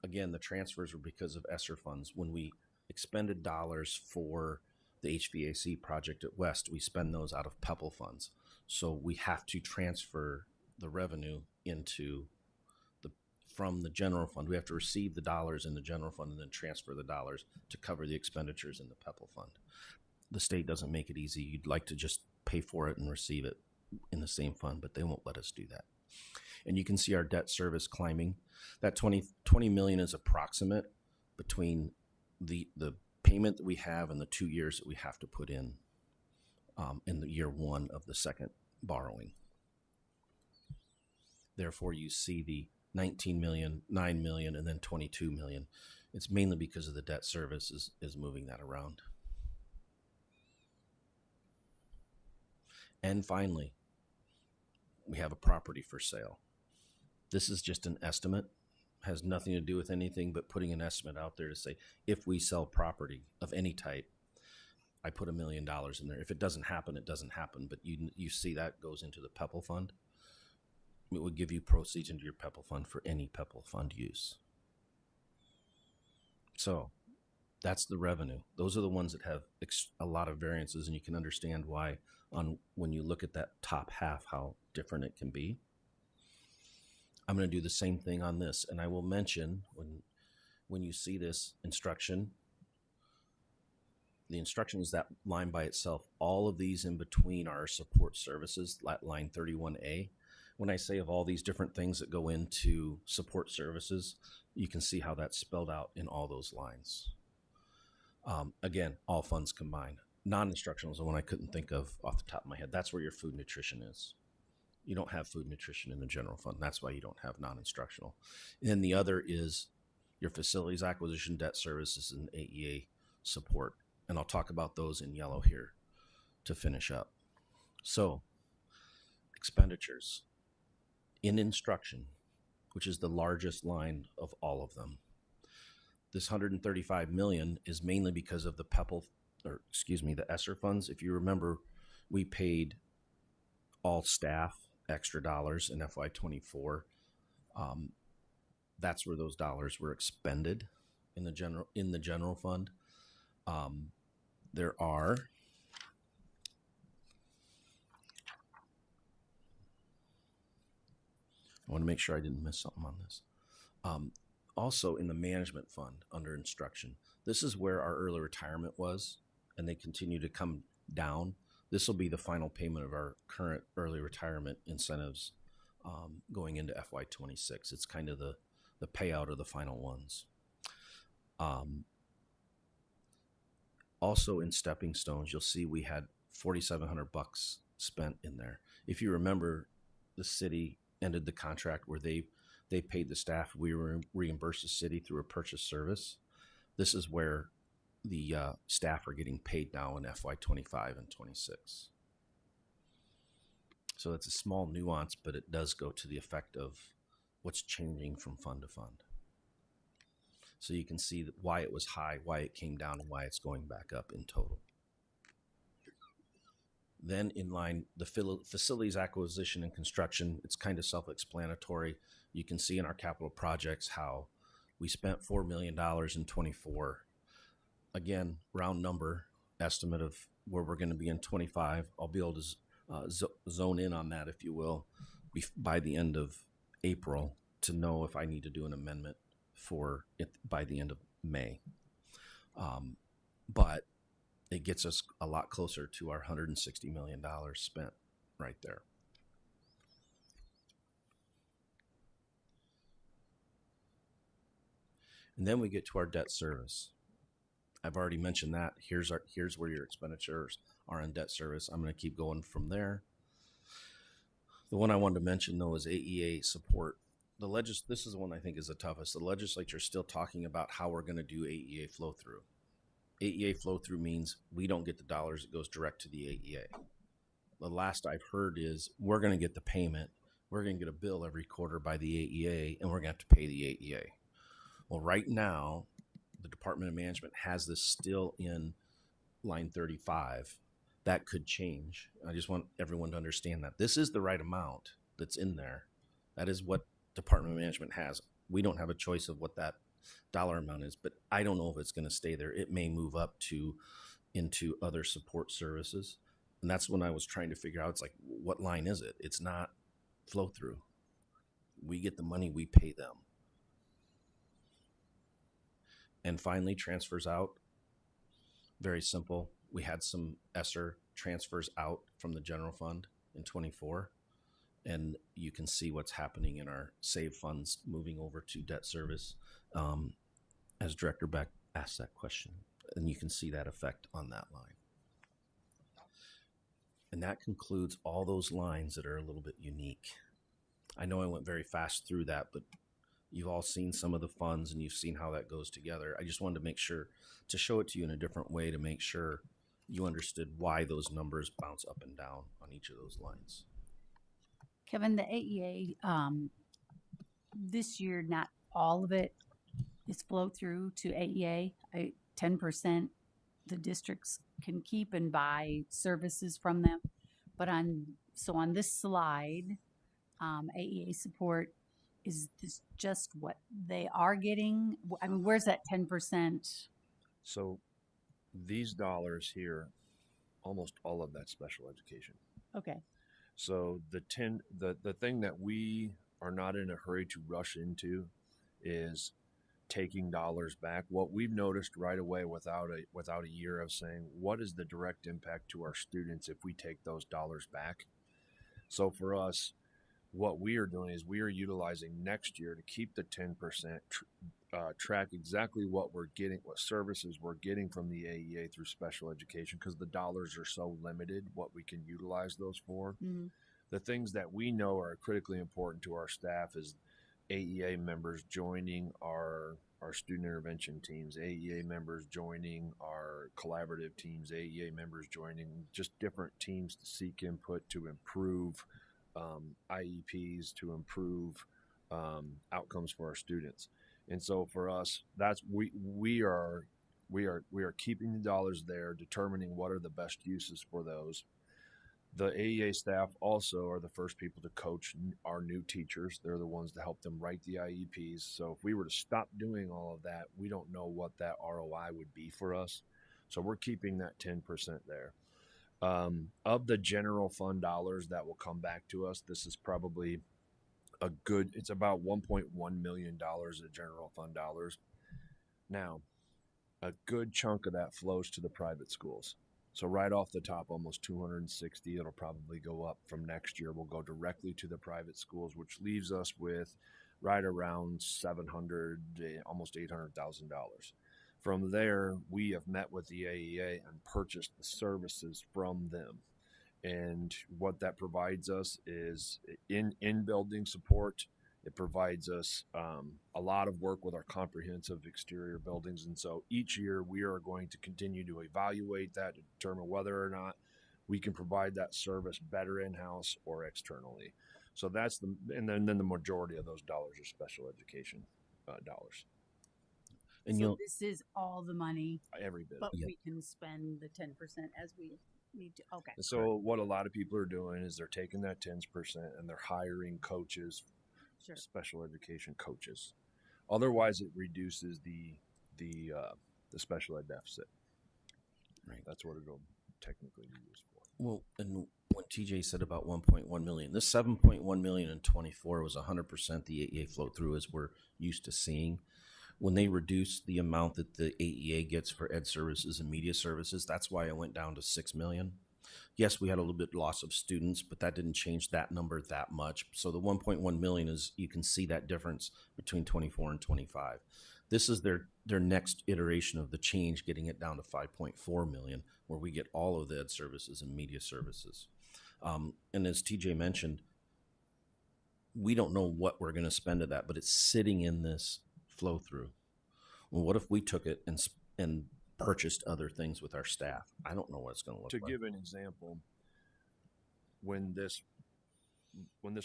Speaker 13: Again, the transfers were because of ESSER funds. When we expended dollars for the HVAC project at West, we spend those out of PEPL funds. So we have to transfer the revenue from the general fund. We have to receive the dollars in the general fund and then transfer the dollars to cover the expenditures in the PEPL fund. The state doesn't make it easy. You'd like to just pay for it and receive it in the same fund, but they won't let us do that. And you can see our debt service climbing. That 20 million is approximate between the payment that we have and the 2 years that we have to put in the year one of the second borrowing. Therefore, you see the 19 million, 9 million, and then 22 million. It's mainly because of the debt service is moving that around. And finally, we have a property for sale. This is just an estimate, has nothing to do with anything but putting an estimate out there to say, if we sell property of any type, I put $1 million in there. If it doesn't happen, it doesn't happen. But you see that goes into the PEPAL fund. It would give you proceeds into your PEPAL fund for any PEPAL fund use. So that's the revenue. Those are the ones that have a lot of variances, and you can understand why when you look at that top half, how different it can be. I'm going to do the same thing on this, and I will mention when you see this instruction, the instruction is that line by itself. All of these in between are support services, line 31A. When I say of all these different things that go into support services, you can see how that's spelled out in all those lines. Again, all funds combined. Non-instructional is the one I couldn't think of off the top of my head. That's where your food nutrition is. You don't have food nutrition in the general fund. That's why you don't have non-instructional. And then the other is your facilities acquisition, debt services, and AEA support. And I'll talk about those in yellow here to finish up. So, expenditures in instruction, which is the largest line of all of them. This $135 million is mainly because of the the ESSER funds. If you remember, we paid all staff extra dollars in FY24. That's where those dollars were expended in the general fund. There are I want to make sure I didn't miss something on this. Also in the management fund under instruction, this is where our early retirement was, and they continue to come down. This will be the final payment of our current early retirement incentives going into FY26. It's kind of the payout of the final ones. Also in stepping stones, you'll see we had $4,700 spent in there. If you remember, the city ended the contract where they paid the staff. We reimbursed the city through a purchase service. This is where the staff are getting paid now in FY25 and 26. So it's a small nuance, but it does go to the effect of what's changing from fund to fund. So you can see why it was high, why it came down, and why it's going back up in total. Then in line, the facilities acquisition and construction, it's kind of self-explanatory. You can see in our capital projects how we spent $4 million in 24. Again, round number estimate of where we're going to be in 25. I'll be able to zone in on that, if you will, by the end of April to know if I need to do an amendment for it by the end of May. But it gets us a lot closer to our $160 million spent right there. And then we get to our debt service. I've already mentioned that. Here's where your expenditures are in debt service. I'm going to keep going from there. The one I wanted to mention, though, is AEA support. This is the one I think is the toughest. The legislature is still talking about how we're going to do AEA flow-through. AEA flow-through means we don't get the dollars. It goes direct to the AEA. The last I've heard is we're going to get the payment. We're going to get a bill every quarter by the AEA, and we're going to have to pay the AEA. Well, right now, the Department of Management has this still in line 35. That could change. I just want everyone to understand that. This is the right amount that's in there. That is what Department of Management has. We don't have a choice of what that dollar amount is, but I don't know if it's going to stay there. It may move up into other support services. And that's when I was trying to figure out, it's like, what line is it? It's not flow through. We get the money, we pay them. And finally, transfers out. Very simple. We had some ESSER transfers out from the general fund in 24. And you can see what's happening in our save funds moving over to debt service, as Director Beck asked that question. And you can see that effect on that line. And that concludes all those lines that are a little bit unique. I know I went very fast through that, but you've all seen some of the funds and you've seen how that goes together. I just wanted to make sure to show it to you in a different way to make sure you understood why those numbers bounce up and down on each of those lines.
Speaker 1: Kevin, the AEA this year, not all of it is flow through to AEA. 10% the districts can keep and buy services from them. But on this slide, AEA support, is this just what they are getting? I mean, where's that 10%?
Speaker 3: So these dollars here, almost all of that special education.
Speaker 1: Okay.
Speaker 3: So the thing that we are not in a hurry to rush into is taking dollars back. What we've noticed right away without a year of saying, what is the direct impact to our students if we take those dollars back? So for us, what we are doing is we are utilizing next year to keep the 10%, track exactly what we're getting, what services we're getting from the AEA through special education, because the dollars are so limited what we can utilize those for.
Speaker 1: Mm-hmm.
Speaker 3: The things that we know are critically important to our staff is AEA members joining our student intervention teams, AEA members joining our collaborative teams, AEA members joining just different teams to seek input to improve IEPs, to improve outcomes for our students. And so for us, that's we are keeping the dollars there, determining what are the best uses for those. The AEA staff also are the first people to coach our new teachers. They're the ones to help them write the IEPs. So if we were to stop doing all of that, we don't know what that ROI would be for us. So we're keeping that 10% there. Of the general fund dollars that will come back to us, this is probably it's about $1.1 million of general fund dollars. Now, a good chunk of that flows to the private schools. So right off the top, almost 260, it'll probably go up from next year. We'll go directly to the private schools, which leaves us with right around $700, almost $800,000. From there, we have met with the AEA and purchased the services from them. And what that provides us is in-building support. It provides us a lot of work with our comprehensive exterior buildings. And so each year we are going to continue to evaluate that to determine whether or not we can provide that service better in-house or externally. So that's and then the majority of those dollars are special education dollars.
Speaker 13: And
Speaker 1: so this is all the money,
Speaker 3: every bit.
Speaker 1: But we can spend the 10% as we need to. Okay.
Speaker 3: So what a lot of people are doing is they're taking that 10% and they're hiring coaches. Sure. Special education coaches. Otherwise, it reduces the special ed deficit. Right. That's what it'll technically be used for.
Speaker 13: Well, and when TJ said about 1.1 million, this 7.1 million in 24 was 100% the AEA float through as we're used to seeing. When they reduced the amount that the AEA gets for ed services and media services, that's why I went down to 6 million. Yes, we had a little bit loss of students, but that didn't change that number that much. So the 1.1 million is, you can see that difference between 24 and 25. This is their next iteration of the change, getting it down to 5.4 million, where we get all of the ed services and media services. And as TJ mentioned, we don't know what we're going to spend of that, but it's sitting in this flow through. Well, what if we took it and purchased other things with our staff? I don't know what it's going to look like.
Speaker 3: To give an example, when this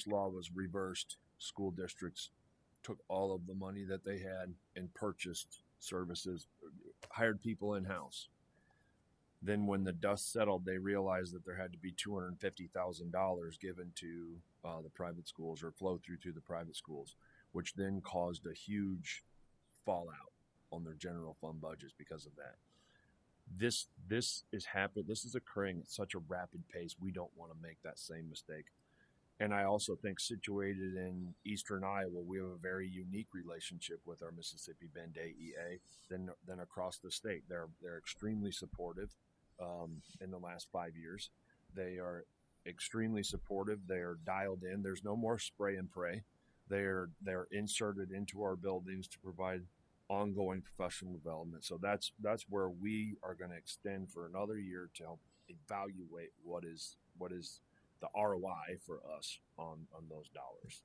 Speaker 3: law was reversed, school districts took all of the money that they had and purchased services, hired people in-house. Then when the dust settled, they realized that there had to be $250,000 given to the private schools or flow through to the private schools, which then caused a huge fallout on their general fund budgets because of that. This is happening. This is occurring at such a rapid pace. We don't want to make that same mistake. And I also think situated in Eastern Iowa, we have a very unique relationship with our Mississippi Bend AEA than across the state. They're extremely supportive. In the last 5 years, they are extremely supportive. They are dialed in. There's no more spray and pray. They're inserted into our buildings to provide ongoing professional development. So that's where we are going to extend for another year to help evaluate what is the ROI for us on those dollars.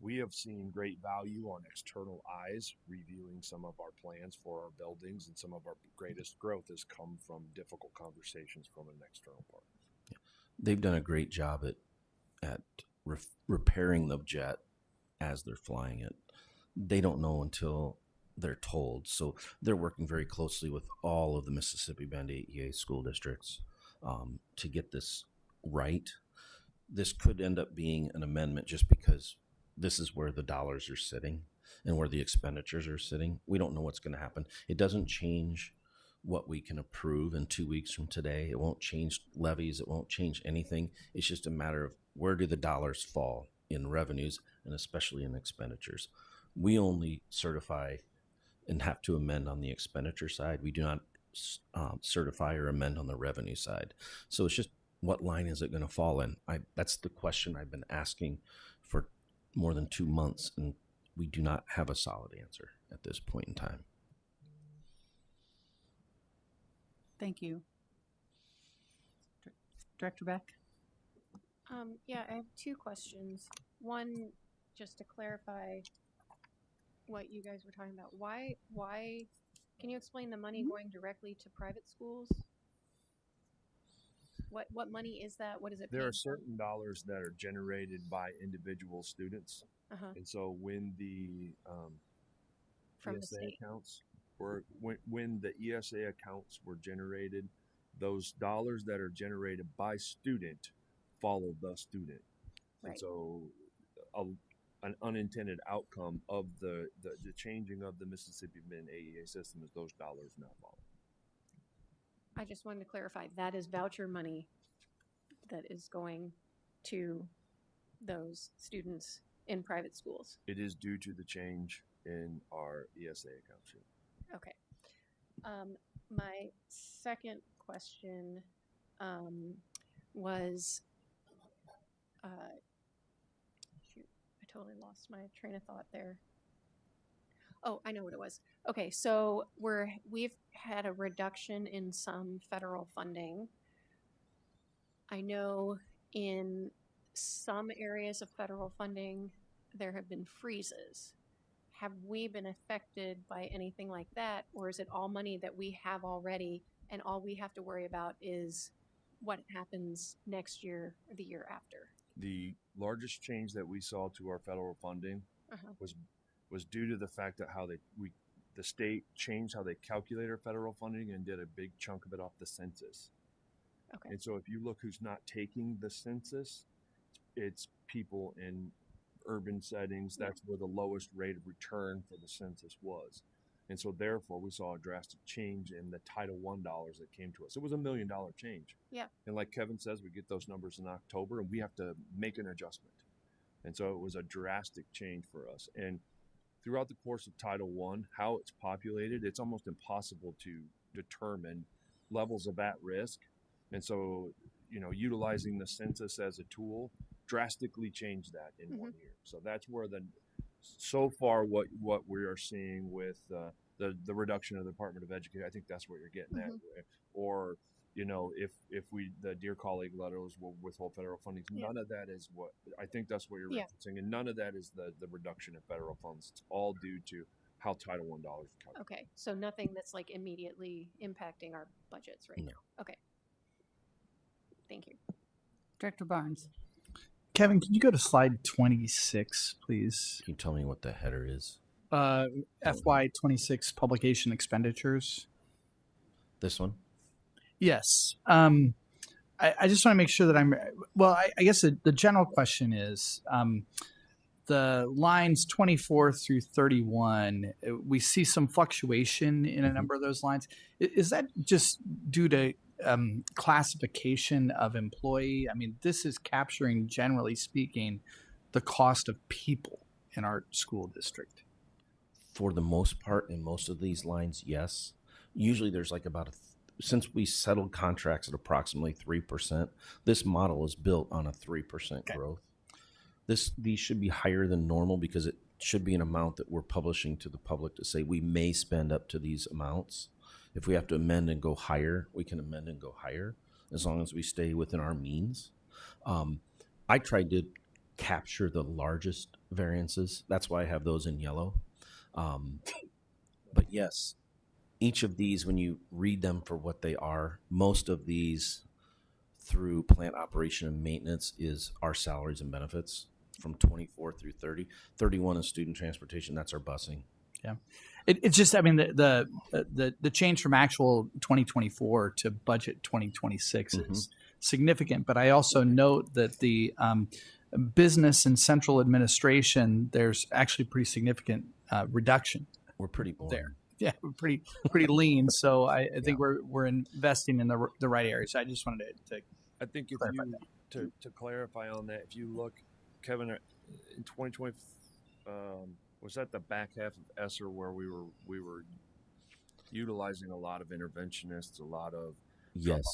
Speaker 3: We have seen great value on external eyes reviewing some of our plans for our buildings, and some of our greatest growth has come from difficult conversations from an external party.
Speaker 13: They've done a great job at repairing the jet as they're flying it. They don't know until they're told. So they're working very closely with all of the Mississippi Band AEA school districts to get this right. This could end up being an amendment just because this is where the dollars are sitting and where the expenditures are sitting. We don't know what's going to happen. It doesn't change what we can approve in 2 weeks from today. It won't change levies. It won't change anything. It's just a matter of where do the dollars fall in revenues and especially in expenditures. We only certify and have to amend on the expenditure side. We do not certify or amend on the revenue side. So it's just what line is it going to fall in? That's the question I've been asking for more than 2 months, and we do not have a solid answer at this point in time.
Speaker 1: Thank you. Director Beck?
Speaker 2: Yeah, I have 2 questions. One, just to clarify what you guys were talking about. Why, can you explain the money going directly to private schools? What money is that? What is it?
Speaker 3: There
Speaker 2: paying
Speaker 3: are
Speaker 2: for?
Speaker 3: certain dollars that are generated by individual students.
Speaker 2: Uh-huh.
Speaker 3: And so when the
Speaker 2: From the
Speaker 3: ESA
Speaker 2: state.
Speaker 3: accounts were, when the ESA accounts were generated, those dollars that are generated by student follow the student.
Speaker 2: Right.
Speaker 3: And so an unintended outcome of the changing of the Mississippi Band AEA system is those dollars now follow.
Speaker 2: I just wanted to clarify, that is voucher money that is going to those students in private schools.
Speaker 3: It is due to the change in our ESA account sheet.
Speaker 2: Okay. My second question was, shoot, I totally lost my train of thought there. Oh, I know what it was. Okay, so we've had a reduction in some federal funding. I know in some areas of federal funding, there have been freezes. Have we been affected by anything like that, or is it all money that we have already and all we have to worry about is what happens next year or the year after?
Speaker 3: The largest change that we saw to our federal funding was due to the fact that the state changed how they calculate our federal funding and did a big chunk of it off the census.
Speaker 2: Okay.
Speaker 3: And so if you look who's not taking the census, it's people in urban settings. That's where the lowest rate of return for the census was. And so therefore we saw a drastic change in the Title I dollars that came to us. It was $1 million change.
Speaker 2: Yeah.
Speaker 3: And like Kevin says, we get those numbers in October and we have to make an adjustment. And so it was a drastic change for us. And throughout the course of Title I, how it's populated, it's almost impossible to determine levels of at risk. And so, utilizing the census as a tool drastically changed that in 1 year. So that's where so far what we are seeing with the reduction of the Department of Education, I think that's what you're getting at. Or, if the dear colleague letters will withhold federal funding, none of that is what, I think that's what you're referencing. And none of that is the reduction in federal funds. It's all due to how Title I dollars are calculated.
Speaker 2: Okay, so nothing that's like immediately impacting our budgets right now. Okay. Thank you.
Speaker 1: Director Barnes?
Speaker 4: Kevin, can you go to slide 26, please?
Speaker 13: Can you tell me what the header is?
Speaker 4: FY26 publication expenditures.
Speaker 13: This one?
Speaker 4: Yes. I just want to make sure that I guess the general question is the lines 24 through 31, we see some fluctuation in a number of those lines. Is that just due to classification of employee? I mean, this is capturing, generally speaking, the cost of people in our school district.
Speaker 13: For the most part, in most of these lines, yes. Usually there's like since we settled contracts at approximately 3%, this model is built on a 3% growth. These should be higher than normal because it should be an amount that we're publishing to the public to say we may spend up to these amounts. If we have to amend and go higher, we can amend and go higher as long as we stay within our means. I tried to capture the largest variances. That's why I have those in yellow. But yes, each of these, when you read them for what they are, most of these through plant operation and maintenance is our salaries and benefits. from 24 through 30. 31 is student transportation. That's our busing.
Speaker 4: Yeah, it's just, I mean, the change from actual 2024 to budget 2026 is significant. But I also note that the business and central administration, there's actually pretty significant reduction.
Speaker 13: We're pretty boring.
Speaker 4: There. Yeah, we're pretty lean. So I think we're investing in the right areas. I just wanted to
Speaker 3: I think if
Speaker 4: clarify
Speaker 3: you to clarify on that, if you look, Kevin, in 2020, was that the back half of ESSER where we were utilizing a lot of interventionists, a lot of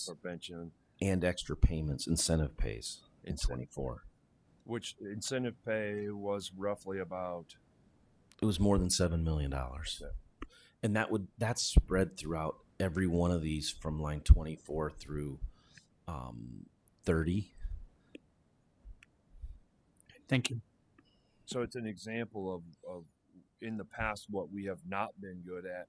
Speaker 3: prevention,
Speaker 13: and extra payments, incentive pays in 24,
Speaker 3: which incentive pay was roughly about.
Speaker 13: It was more than $7 million, and that's spread throughout every one of these from line 24 through 30.
Speaker 4: Thank you.
Speaker 3: So it's an example of in the past what we have not been good at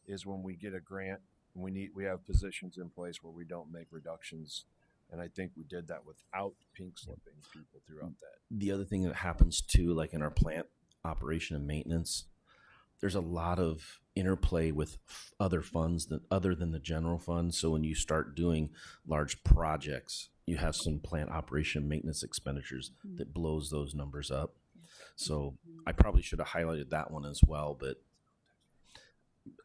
Speaker 3: is when we get a grant, we have positions in place where we don't make reductions, and I think we did that without pink slipping people throughout that.
Speaker 13: The other thing that happens too, like in our plant operation and maintenance, there's a lot of interplay with other funds other than the general fund. So when you start doing large projects, you have some plant operation and maintenance expenditures that blows those numbers up. So I probably should have highlighted that one as well, but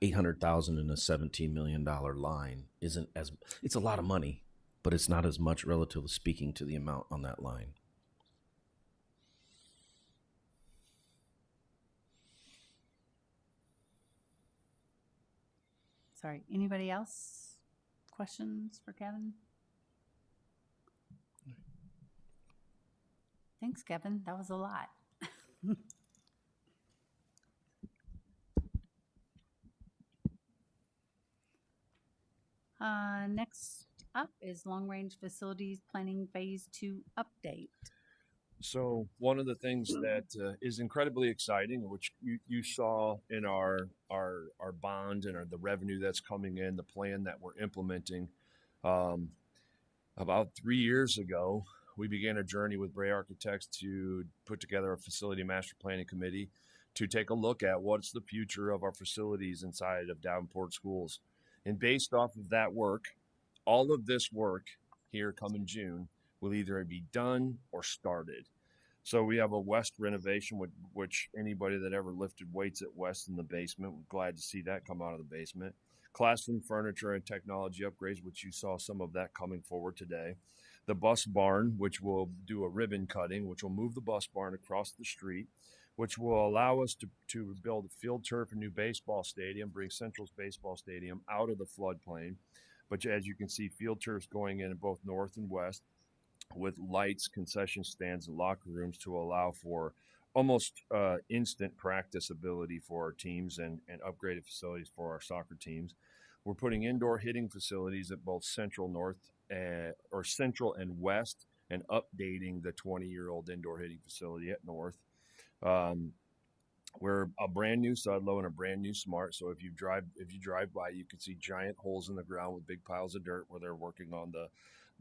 Speaker 13: $800,000 in a $17 million line it's a lot of money, but it's not as much relatively speaking to the amount on that line.
Speaker 1: Sorry, anybody else? Questions for Kevin? Thanks, Kevin. That was a lot. Next up is Long Range Facilities Planning Phase 2 update.
Speaker 3: So one of the things that is incredibly exciting, which you saw in our bond and the revenue that's coming in, the plan that we're implementing, about 3 years ago, we began a journey with Bray Architects to put together a facility master planning committee to take a look at what's the future of our facilities inside of Davenport schools. And based off of that work, all of this work here coming June will either be done or started. So we have a West renovation, which anybody that ever lifted weights at West in the basement, we're glad to see that come out of the basement. Classroom furniture and technology upgrades, which you saw some of that coming forward today. The bus barn, which will do a ribbon cutting, which will move the bus barn across the street, which will allow us to build a field turf, a new baseball stadium, bring Central's baseball stadium out of the floodplain. But as you can see, field turfs going in both north and west with lights, concession stands, and locker rooms to allow for almost instant practice ability for our teams and upgraded facilities for our soccer teams. We're putting indoor hitting facilities at both Central and West, and updating the 20-year-old indoor hitting facility at North. We're a brand new Sudlow and a brand new Smart. So if you drive by, you can see giant holes in the ground with big piles of dirt where they're working on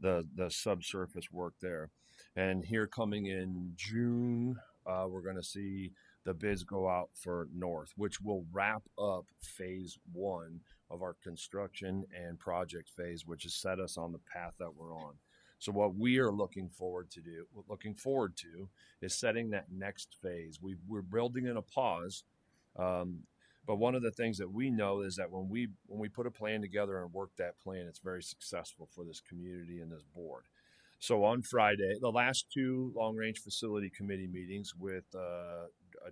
Speaker 3: the subsurface work there. And here coming in June, we're going to see the bids go out for North, which will wrap up phase 1 of our construction and project phase, which has set us on the path that we're on. So what we are looking forward to is setting that next phase. We're building in a pause, but one of the things that we know is that when we put a plan together and work that plan, it's very successful for this community and this board. So on Friday, the last 2 long-range facility committee meetings with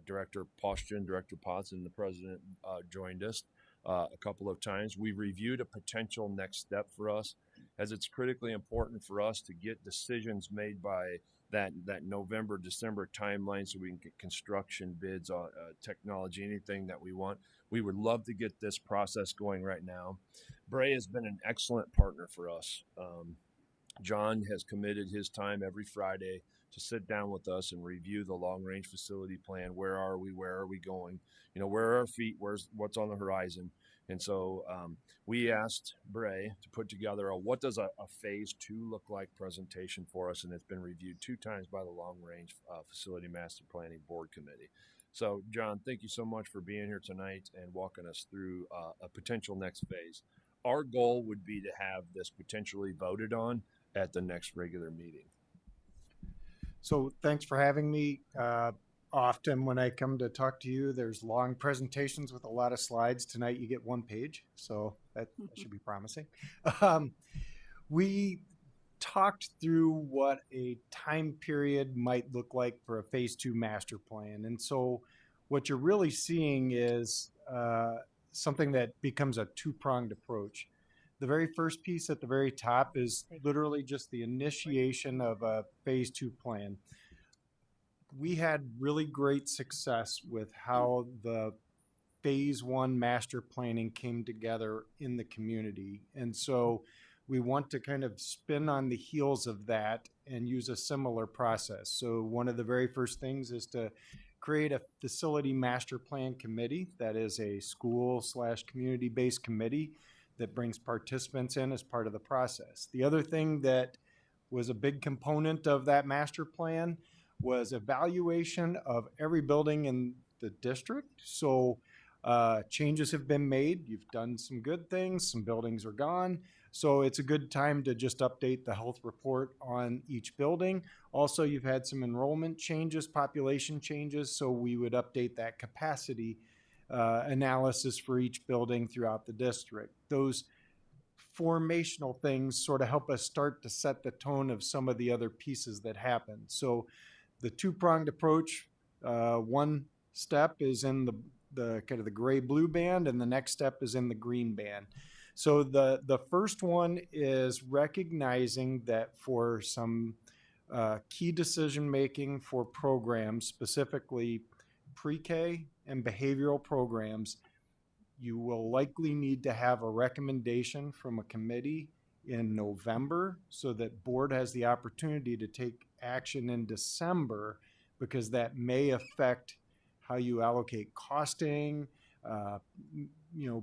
Speaker 3: Director Postian, Director Potts, and the president joined us a couple of times. We reviewed a potential next step for us, as it's critically important for us to get decisions made by that November, December timeline so we can get construction bids on technology, anything that we want. We would love to get this process going right now. Bray has been an excellent partner for us. John has committed his time every Friday to sit down with us and review the long-range facility plan. Where are we? Where are we going? Where are our feet? What's on the horizon? And so we asked Bray to put together a what does a phase 2 look like presentation for us, and it's been reviewed 2 times by the Long Range Facility Master Planning Board Committee. So, John, thank you so much for being here tonight and walking us through a potential next phase. Our goal would be to have this potentially voted on at the next regular meeting.
Speaker 14: So thanks for having me. Often when I come to talk to you, there's long presentations with a lot of slides. Tonight you get 1 page, so that should be promising. We talked through what a time period might look like for a phase 2 master plan. And so what you're really seeing is something that becomes a 2-pronged approach. The very first piece at the very top is literally just the initiation of a phase 2 plan. We had really great success with how the phase 1 master planning came together in the community. And so we want to kind of spin on the heels of that and use a similar process. So one of the very first things is to create a facility master plan committee that is a school/community-based committee that brings participants in as part of the process. The other thing that was a big component of that master plan was evaluation of every building in the district. So changes have been made. You've done some good things, some buildings are gone. So it's a good time to just update the health report on each building. Also, you've had some enrollment changes, population changes, so we would update that capacity analysis for each building throughout the district. Those formational things sort of help us start to set the tone of some of the other pieces that happen. So the 2-pronged approach, one step is in the kind of the gray-blue band, and the next step is in the green band. So the first one is recognizing that for some key decision-making for programs, specifically pre-K and behavioral programs, you will likely need to have a recommendation from a committee in November so that board has the opportunity to take action in December, because that may affect how you allocate costing,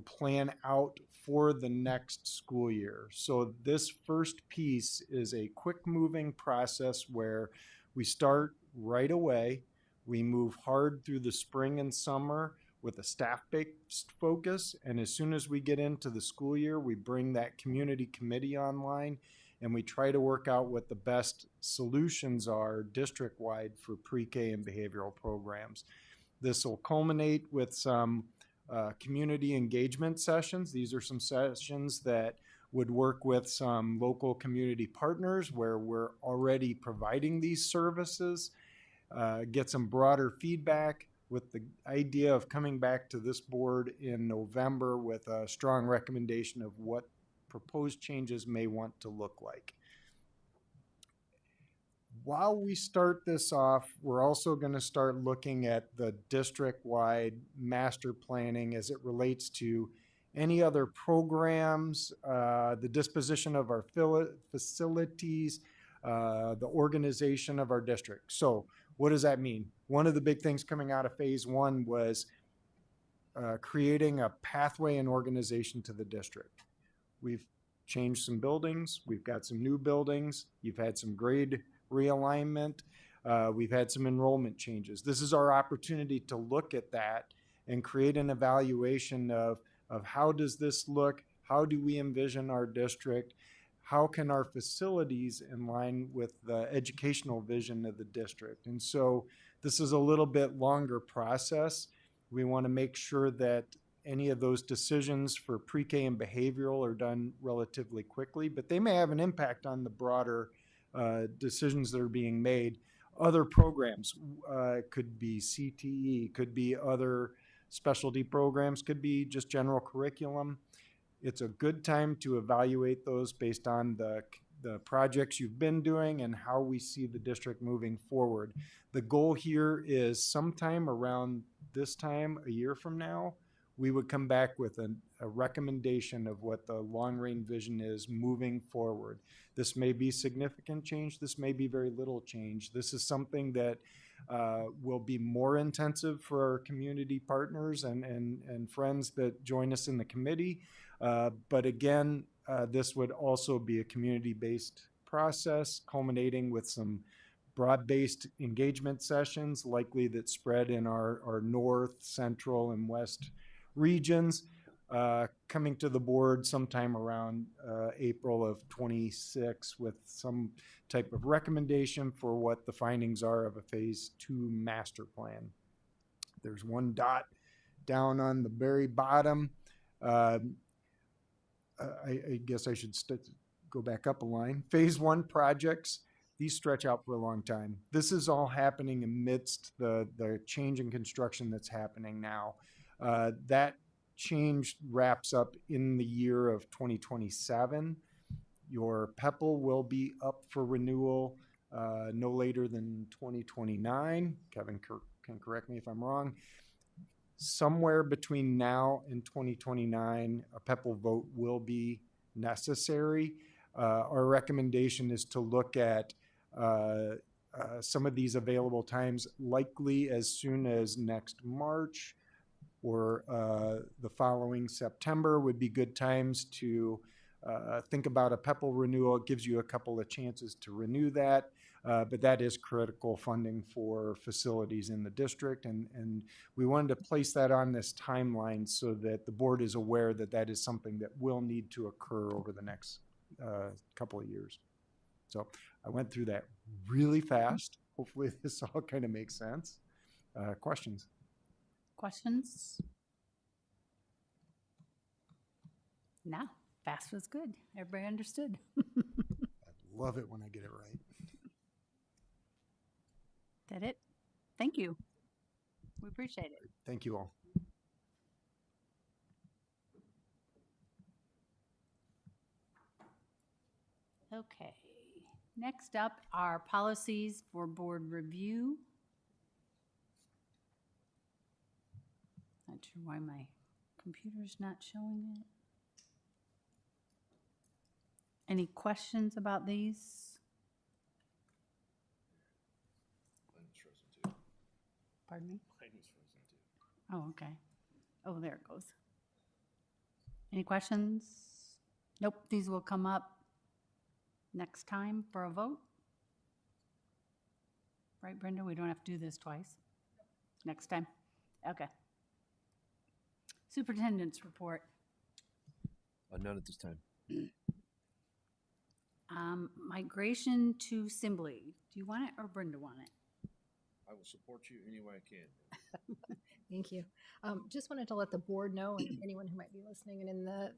Speaker 14: plan out for the next school year. So this first piece is a quick moving process where we start right away. We move hard through the spring and summer with a staff-based focus. And as soon as we get into the school year, we bring that community committee online and we try to work out what the best solutions are district-wide for pre-K and behavioral programs. This will culminate with some community engagement sessions. These are some sessions that would work with some local community partners where we're already providing these services, get some broader feedback with the idea of coming back to this board in November with a strong recommendation of what proposed changes may want to look like. While we start this off, we're also going to start looking at the district-wide master planning as it relates to any other programs, the disposition of our facilities, the organization of our district. So what does that mean? One of the big things coming out of phase 1 was creating a pathway and organization to the district. We've changed some buildings. We've got some new buildings. You've had some grade realignment. We've had some enrollment changes. This is our opportunity to look at that and create an evaluation of how does this look? How do we envision our district? How can our facilities in line with the educational vision of the district? And so this is a little bit longer process. We want to make sure that any of those decisions for pre-K and behavioral are done relatively quickly, but they may have an impact on the broader decisions that are being made. Other programs could be CTE, could be other specialty programs, could be just general curriculum. It's a good time to evaluate those based on the projects you've been doing and how we see the district moving forward. The goal here is sometime around this time, a year from now, we would come back with a recommendation of what the long-range vision is moving forward. This may be significant change. This may be very little change. This is something that will be more intensive for our community partners and friends that join us in the committee. But again, this would also be a community-based process, culminating with some broad-based engagement sessions, likely that spread in our north, central, and west regions, coming to the board sometime around April of 26 with some type of recommendation for what the findings are of a phase 2 master plan. There's one dot down on the very bottom. I guess I should go back up a line. Phase 1 projects, these stretch out for a long time. This is all happening amidst the change in construction that's happening now. That change wraps up in the year of 2027. Your PEPL will be up for renewal no later than 2029. Kevin can correct me if I'm wrong. Somewhere between now and 2029, a PEPL vote will be necessary. Our recommendation is to look at some of these available times, likely as soon as next March or the following September would be good times to think about a PEPL renewal. It gives you a couple of chances to renew that, but that is critical funding for facilities in the district. And we wanted to place that on this timeline so that the board is aware that that is something that will need to occur over the next couple of years. So I went through that really fast. Hopefully this all kind of makes sense. Questions?
Speaker 1: Questions? No, fast was good. Everybody understood.
Speaker 14: I love it when I get it right.
Speaker 1: That it? Thank you. We appreciate it.
Speaker 14: Thank you all.
Speaker 1: Okay. Next up are policies for board review. Not sure why my computer's not showing it. Any questions about these? Pardon me? Oh, okay. Oh, there it goes. Any questions? Nope, these will come up next time for a vote. Right, Brenda? We don't have to do this twice. Next time? Okay. Superintendent's report.
Speaker 3: None at this time.
Speaker 1: Migration to Sibley. Do you want it or Brenda want it?
Speaker 3: I will support you any way I can.
Speaker 2: Thank you. Just wanted to let the board know and anyone who might be listening and in the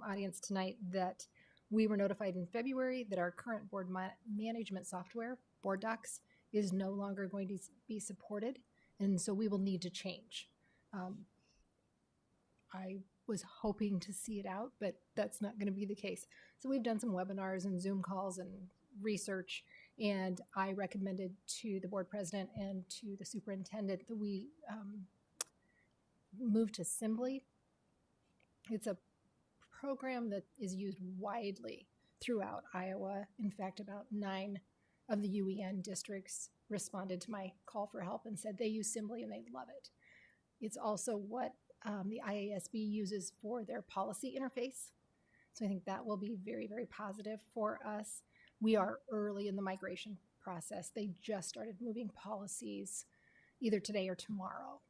Speaker 2: audience tonight that we were notified in February that our current board management software, Board Docs, is no longer going to be supported, and so we will need to change. I was hoping to see it out, but that's not going to be the case. So we've done some webinars and Zoom calls and research, and I recommended to the board president and to the superintendent that we move to Sibley. It's a program that is used widely throughout Iowa. In fact, about 9 of the UEN districts responded to my call for help and said they use Sibley and they love it. It's also what the IASB uses for their policy interface. So I think that will be very, very positive for us. We are early in the migration process. They just started moving policies either today or tomorrow.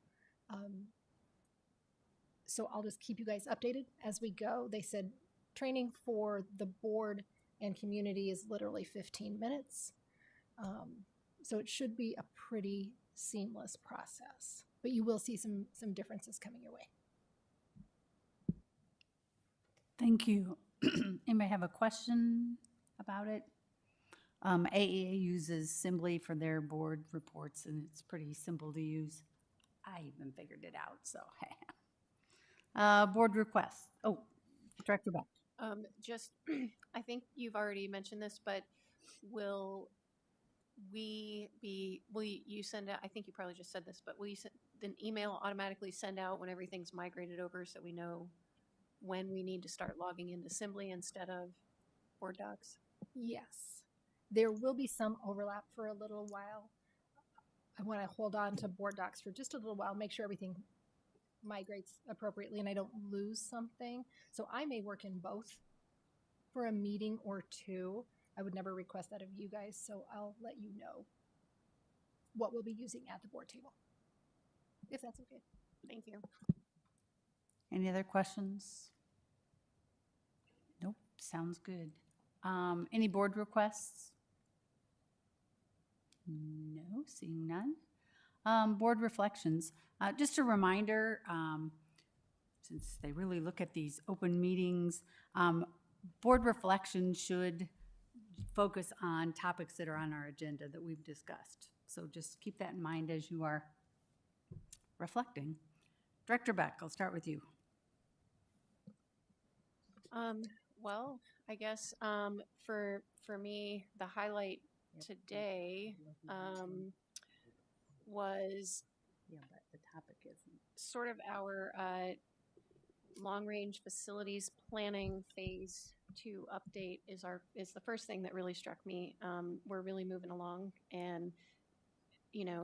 Speaker 2: So I'll just keep you guys updated as we go. They said training for the board and community is literally 15 minutes. So it should be a pretty seamless process, but you will see some differences coming your way.
Speaker 1: Thank you. Anybody have a question about it? AEA uses Sibley for their board reports, and it's pretty simple to use. I even figured it out, so. Board requests. Oh, Director Beck.
Speaker 2: Just, I think you've already mentioned this, but will you send out, I think you probably just said this, but will you send an email automatically send out when everything's migrated over so we know when we need to start logging into Sibley instead of Board Docs? Yes. There will be some overlap for a little while.
Speaker 15: I want to hold on to board docs for just a little while, make sure everything migrates appropriately and I don't lose something. So I may work in both for a meeting or two. I would never request that of you guys, so I'll let you know what we'll be using at the board table, if that's okay.
Speaker 2: Thank you.
Speaker 1: Any other questions? Nope, sounds good. Any board requests? No, seeing none. Board reflections. Just a reminder, since they really look at these open meetings, board reflections should focus on topics that are on our agenda that we've discussed. So just keep that in mind as you are reflecting. Director Beck, I'll start with you.
Speaker 2: Well, I guess for me, the highlight today was
Speaker 1: but the topic isn't.
Speaker 2: sort of our long-range facilities planning phase 2 update is the first thing that really struck me. We're really moving along, and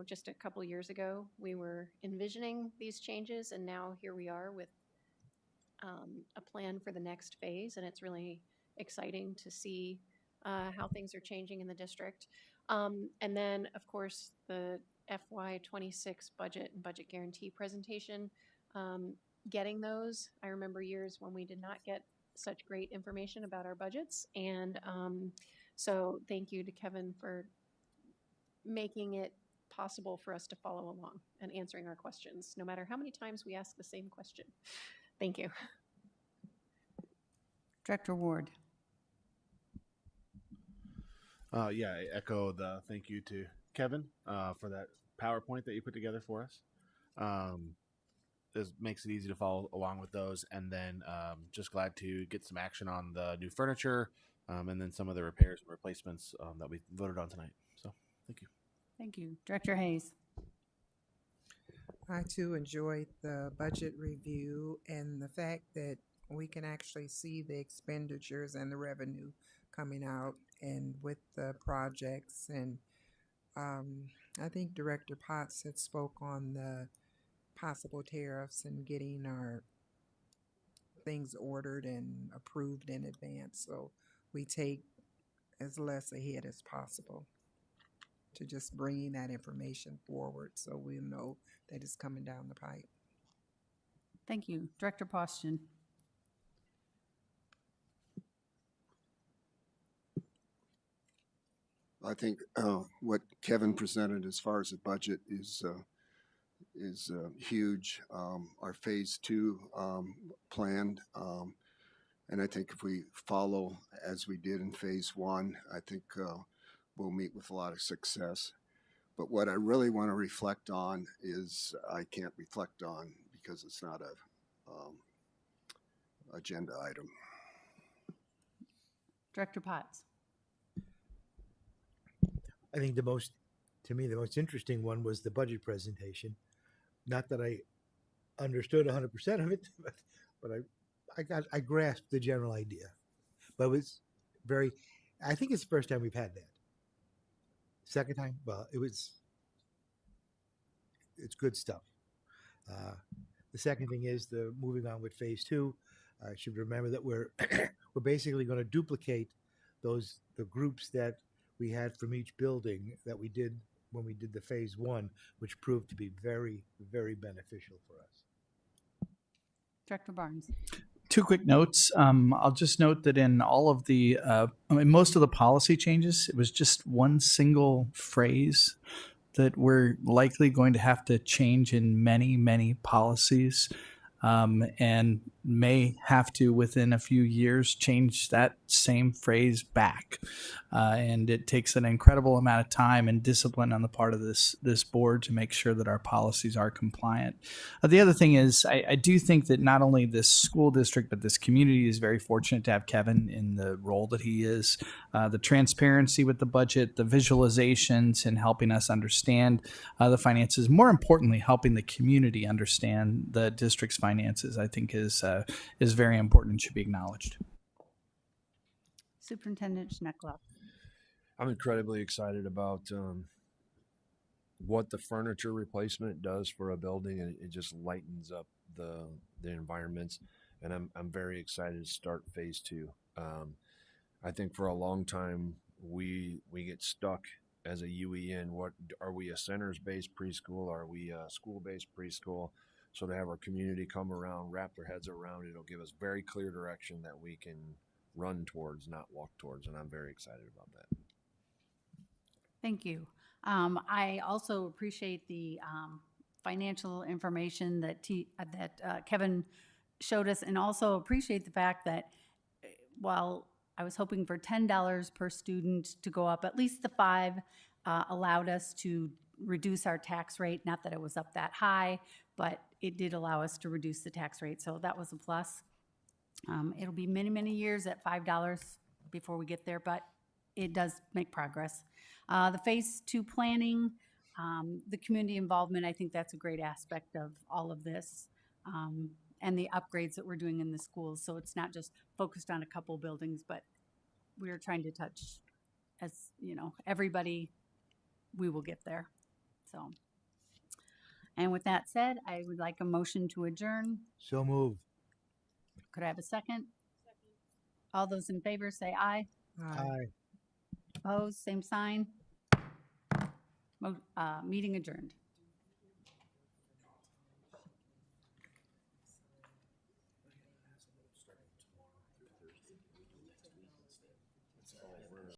Speaker 2: just a couple years ago we were envisioning these changes, and now here we are with a plan for the next phase, and it's really exciting to see how things are changing in the district. And then, of course, the FY26 budget and budget guarantee presentation, getting those. I remember years when we did not get such great information about our budgets, and so thank you to Kevin for making it possible for us to follow along and answering our questions, no matter how many times we ask the same question. Thank you.
Speaker 1: Director Ward.
Speaker 16: Yeah, I echo the thank you to Kevin for that PowerPoint that you put together for us. This makes it easy to follow along with those, and then just glad to get some action on the new furniture and then some of the repairs and replacements that we voted on tonight. So thank you.
Speaker 1: Thank you. Director Hayes.
Speaker 10: I too enjoyed the budget review and the fact that we can actually see the expenditures and the revenue coming out and with the projects. And I think Director Potts had spoke on the possible tariffs and getting our things ordered and approved in advance. So we take as less ahead as possible to just bringing that information forward so we'll know that it's coming down the pipe.
Speaker 1: Thank you. Director Poston.
Speaker 6: I think what Kevin presented as far as the budget is huge. Our phase 2 planned, and I think if we follow as we did in phase 1, I think we'll meet with a lot of success. But what I really want to reflect on is I can't reflect on because it's not a agenda item.
Speaker 1: Director Potts.
Speaker 5: I think the most interesting one was the budget presentation. Not that I understood 100% of it, but I grasped the general idea. But it was I think it's the first time we've had that. Second time, well, it's good stuff. The second thing is the moving on with phase 2. I should remember that we're basically going to duplicate the groups that we had from each building that we did when we did the phase 1, which proved to be very, very beneficial for us.
Speaker 1: Director Barnes.
Speaker 4: Two quick notes. I'll just note that in all of the, most of the policy changes, it was just one single phrase that we're likely going to have to change in many, many policies, and may have to, within a few years, change that same phrase back. And it takes an incredible amount of time and discipline on the part of this board to make sure that our policies are compliant. The other thing is, I do think that not only this school district, but this community is very fortunate to have Kevin in the role that he is. The transparency with the budget, the visualizations, and helping us understand the finances. More importantly, helping the community understand the district's finances, I think is very important and should be acknowledged.
Speaker 1: Superintendent Schneckloff.
Speaker 3: I'm incredibly excited about what the furniture replacement does for a building, and it just lightens up the environments. And I'm very excited to start phase 2. I think for a long time we get stuck as a UEN. What are we, a centers based preschool? Are we a school based preschool? So to have our community come around, wrap their heads around it, it'll give us very clear direction that we can run towards, not walk towards. And I'm very excited about that.
Speaker 1: Thank you. I also appreciate the financial information that Kevin showed us, and also appreciate the fact that while I was hoping for $10 per student to go up, at least the 5 allowed us to reduce our tax rate. Not that it was up that high, but it did allow us to reduce the tax rate, so that was a plus. It'll be many, many years at $5 before we get there, but it does make progress. The phase 2 planning, the community involvement, I think that's a great aspect of all of this, and the upgrades that we're doing in the schools. So it's not just focused on a couple buildings, but we're trying to touch, as you know, everybody. We will get there. So, and with that said, I would like a motion to adjourn.
Speaker 5: So moved.
Speaker 1: Could I have a second? All those in favor say aye.
Speaker 5: Aye.
Speaker 1: Opposed, same sign. Meeting adjourned.